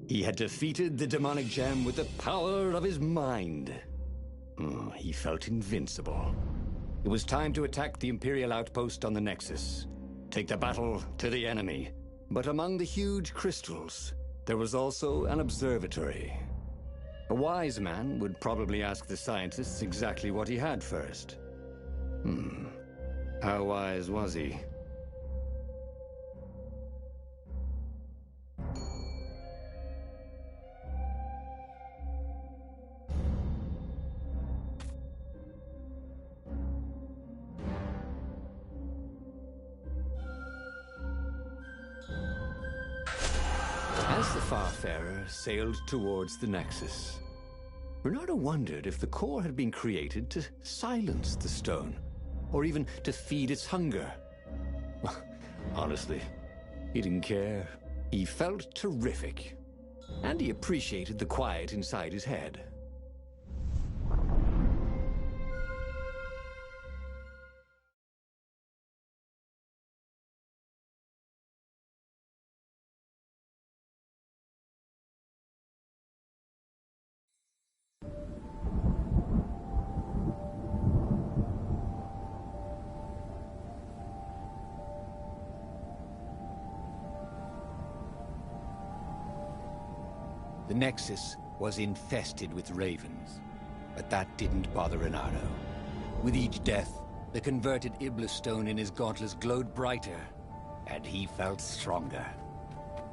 Speaker 1: He had defeated the demonic gem with the power of his mind. He felt invincible. It was time to attack the Imperial outpost on the Nexus. Take the battle to the enemy. But among the huge crystals, there was also an observatory. A wise man would probably ask the scientists exactly what he had first. How wise was he? As the Farfarer sailed towards the Nexus, Renato wondered if the core had been created to silence the stone, or even to feed its hunger. Honestly, he didn't care. He felt terrific, and he appreciated the quiet inside his head.
Speaker 2: The Nexus was infested with ravens, but that didn't bother Renato. With each death, the converted Iblis stone in his gauntlets glowed brighter, and he felt stronger.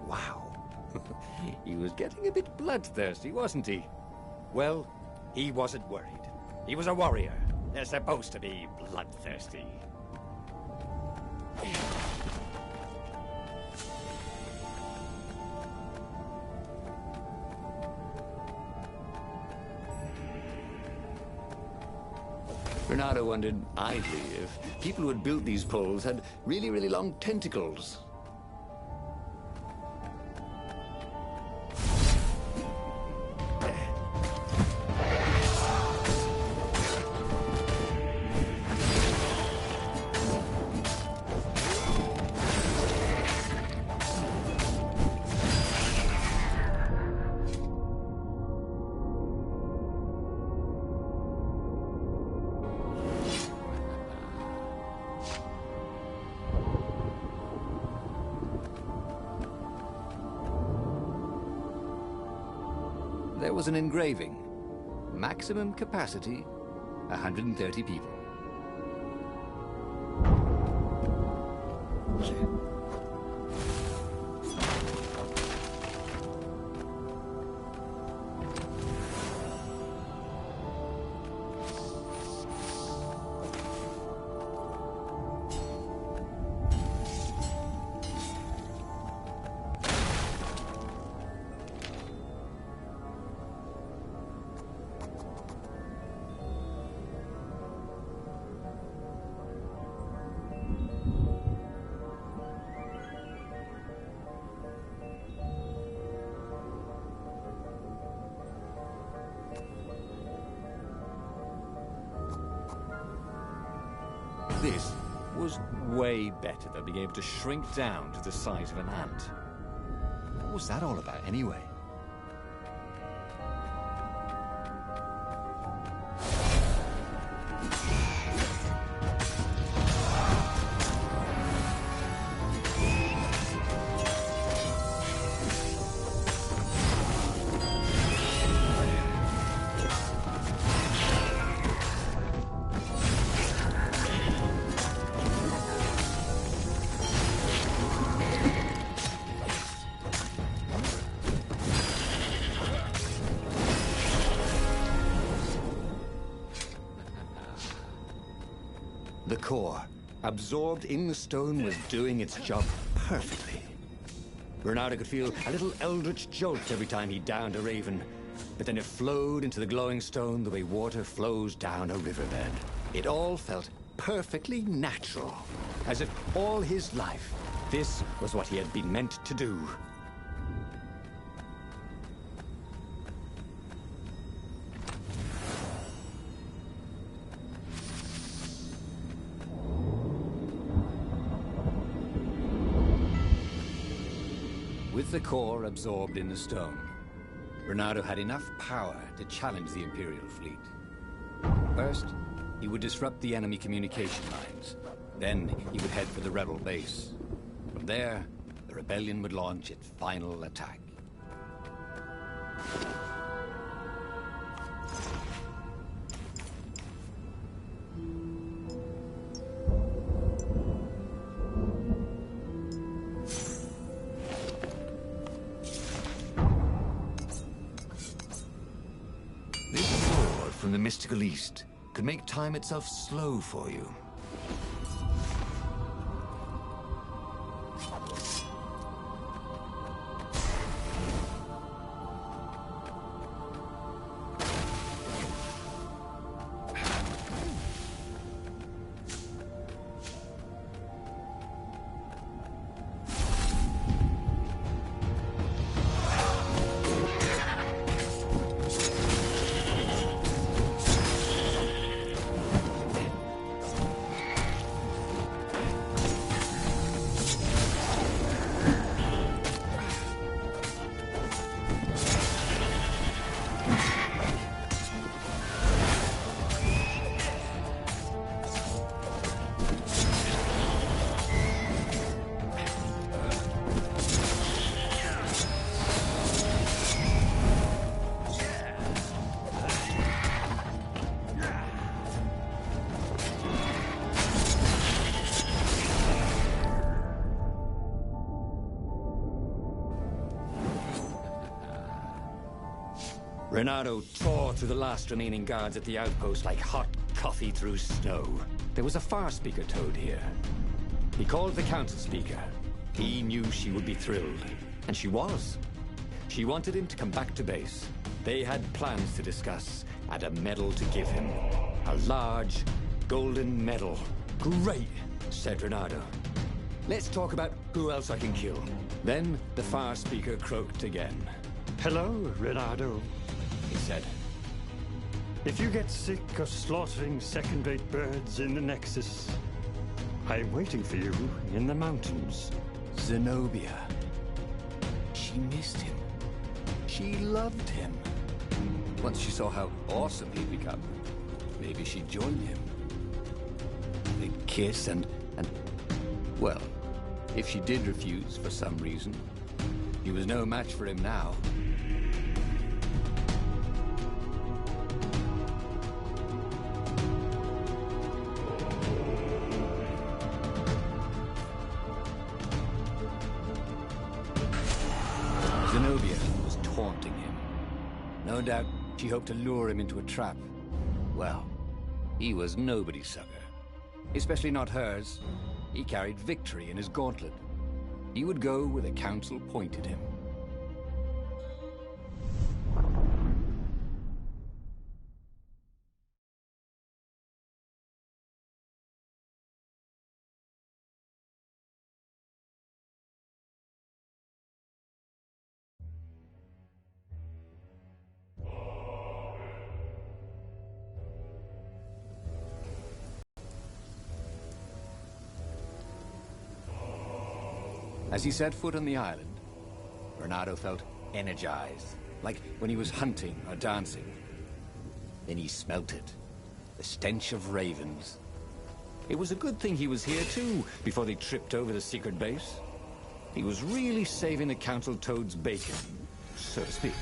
Speaker 2: Wow. He was getting a bit bloodthirsty, wasn't he? Well, he wasn't worried. He was a warrior. They're supposed to be bloodthirsty. Renato wondered idly if people who had built these poles had really, really long tentacles.
Speaker 3: there was an engraving. Maximum capacity, 130 people.
Speaker 2: This was way better than being able to shrink down to the size of an ant. What was that all about, anyway?
Speaker 1: The core, absorbed in the stone, was doing its job perfectly. Bernardo could feel a little eldritch jolt every time he downed a raven, but then it flowed into the glowing stone the way water flows down a riverbed. It all felt perfectly natural, as if all his life, this was what he had been meant to do.
Speaker 3: With the core absorbed in the stone, Bernardo had enough power to challenge the Imperial fleet. First, he would disrupt the enemy communication lines. Then, he would head for the rebel base. From there, the rebellion would launch its final attack.
Speaker 1: From the mystical East could make time itself slow for you. Bernardo tore through the last remaining guards at the outpost like hot coffee through snow. There was a far speaker toad here. He called the council speaker. He knew she would be thrilled. And she was. She wanted him to come back to base. They had plans to discuss, and a medal to give him. A large, golden medal. Great, said Bernardo. Let's talk about who else I can kill. Then the far speaker croaked again.
Speaker 6: Hello, Reynardo,
Speaker 1: he said.
Speaker 6: If you get sick of slaughtering second-rate birds in the Nexus, I'm waiting for you in the mountains.
Speaker 3: Zenobia. She missed him. She loved him. Once she saw how awesome he'd become, maybe she'd join him. They'd kiss and... Well, if she did refuse for some reason, he was no match for him now. No doubt she hoped to lure him into a trap. Well, he was nobody's sucker. Especially not hers. He carried victory in his gauntlet. He would go where the council pointed him. As he set foot on the island, Renato felt energized, like when he was hunting or dancing. Then he smelt it, the stench of ravens. It was a good thing he was here too, before they tripped over the secret base. He was really saving the council toad's bacon, so to speak.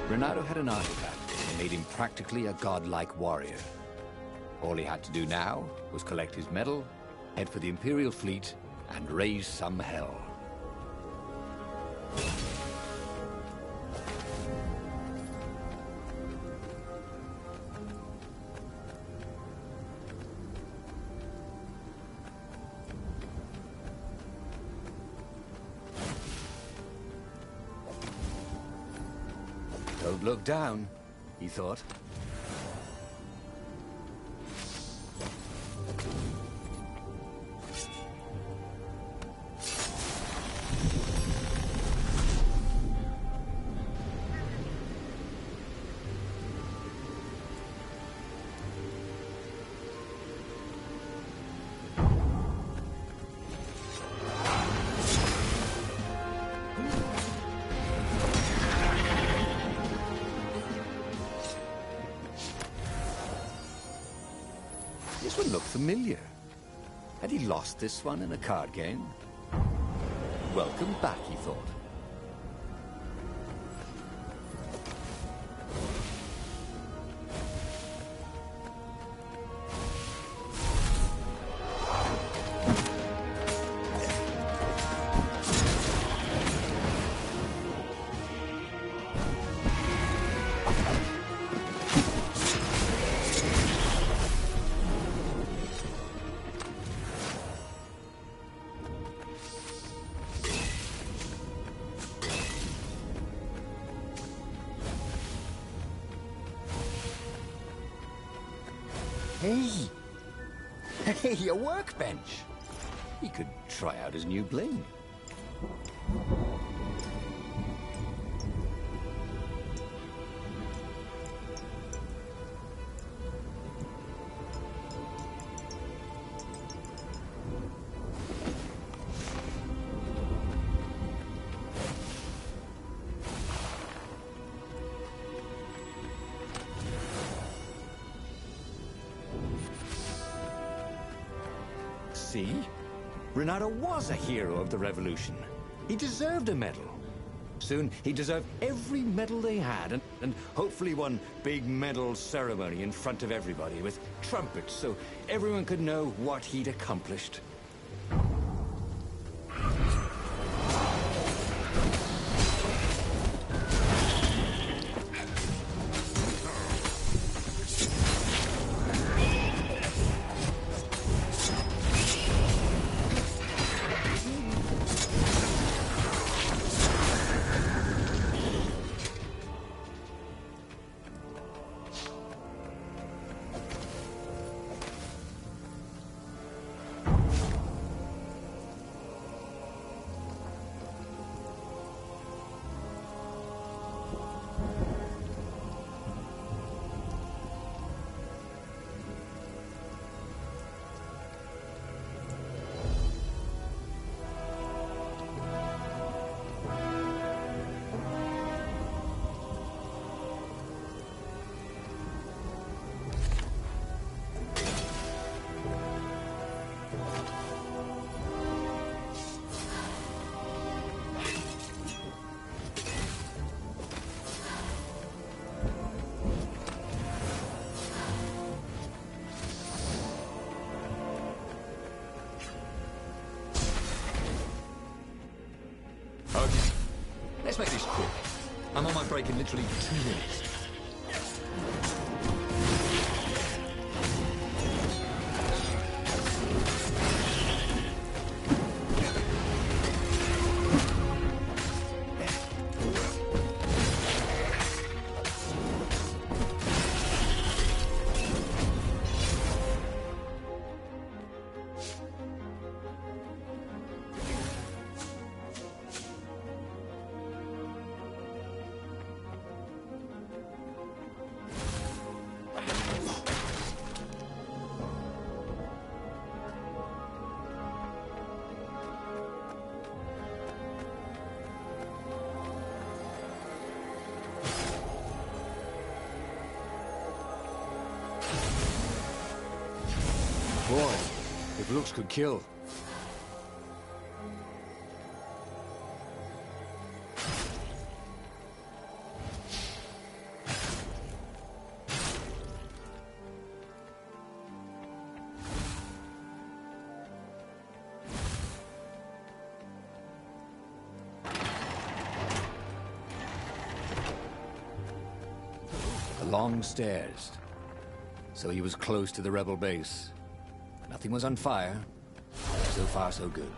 Speaker 3: Renato had an artifact that made him practically a godlike warrior. All he had to do now was collect his medal, head for the Imperial fleet, and raise some hell. Don't look down, he thought. This one looked familiar. Had he lost this one in a card game? Welcome back, he thought. Hey, a workbench! He could try out his new bling. See?
Speaker 1: Renato was a hero of the revolution. He deserved a medal. Soon, he deserved every medal they had, and hopefully one big medal ceremony in front of everybody with trumpets so everyone could know what he'd accomplished. Let's make this quick. I'm on my break in literally 2 minutes.
Speaker 3: Boy, if looks could kill. The long stairs. So he was close to the rebel base. Nothing was on fire. So far, so good.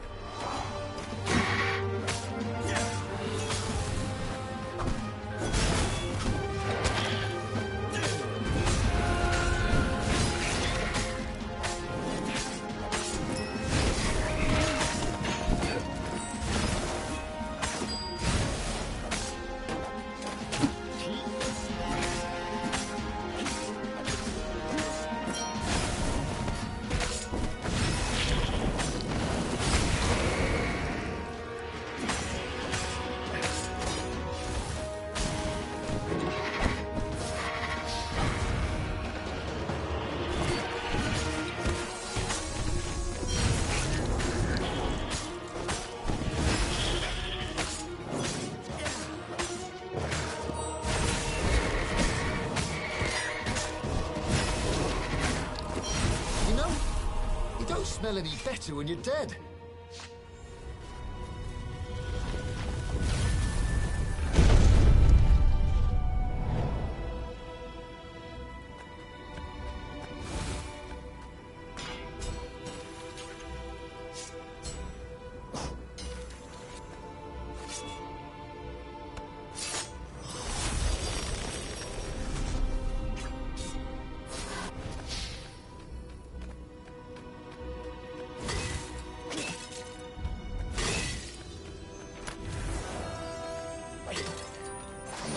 Speaker 5: Smell any better when you're dead.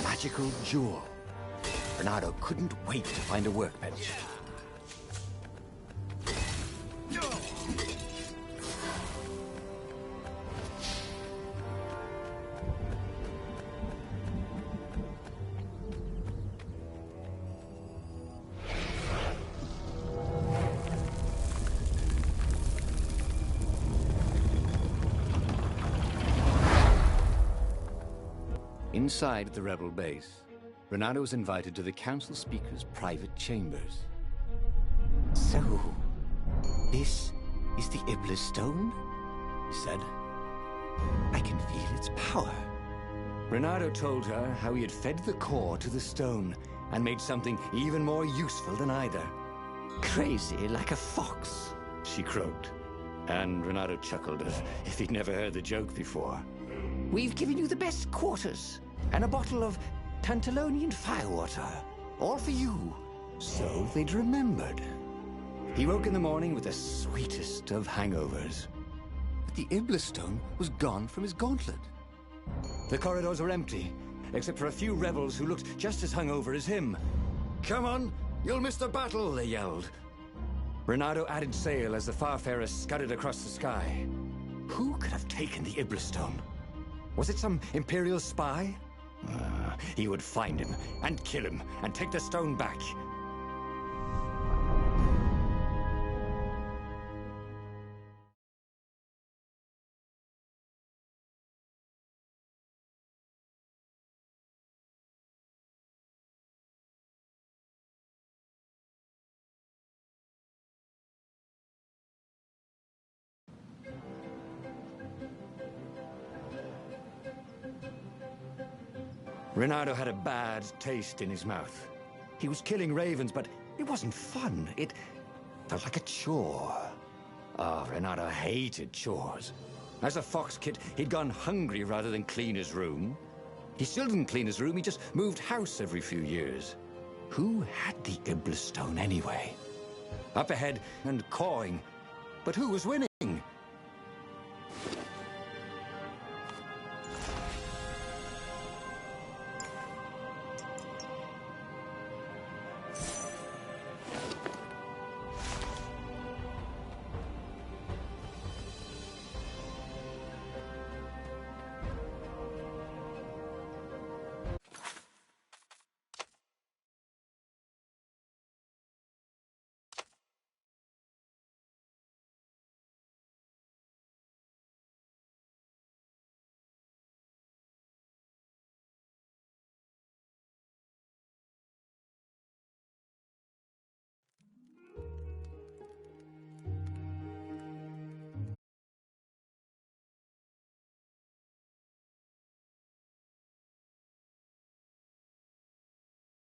Speaker 1: Magical jewel. Bernardo couldn't wait to find a workbench.
Speaker 3: Inside the rebel base, Renato was invited to the council speaker's private chambers.
Speaker 7: So, this is the Iblis Stone?
Speaker 3: He said.
Speaker 7: I can feel its power.
Speaker 3: Renato told her how he had fed the core to the stone and made something even more useful than either.
Speaker 4: Crazy like a fox, she croaked. And Renato chuckled as if he'd never heard the joke before. We've given you the best quarters and a bottle of Tantalonian firewater. All for you.
Speaker 3: So they'd remembered. He woke in the morning with the sweetest of hangovers. But the Iblis Stone was gone from his gauntlet. The corridors were empty, except for a few rebels who looked just as hungover as him. "Come on, you'll miss the battle," they yelled. Renato added sail as the Farfarers scudded across the sky. Who could have taken the Iblis Stone? Was it some Imperial spy? He would find him, and kill him, and take the stone back. Renato had a bad taste in his mouth. He was killing ravens, but it wasn't fun. It felt like a chore. Renato hated chores. As a fox kid, he'd gone hungry rather than clean his room. He still didn't clean his room, he just moved house every few years. Who had the Iblis Stone anyway? Up ahead and cawing. But who was winning?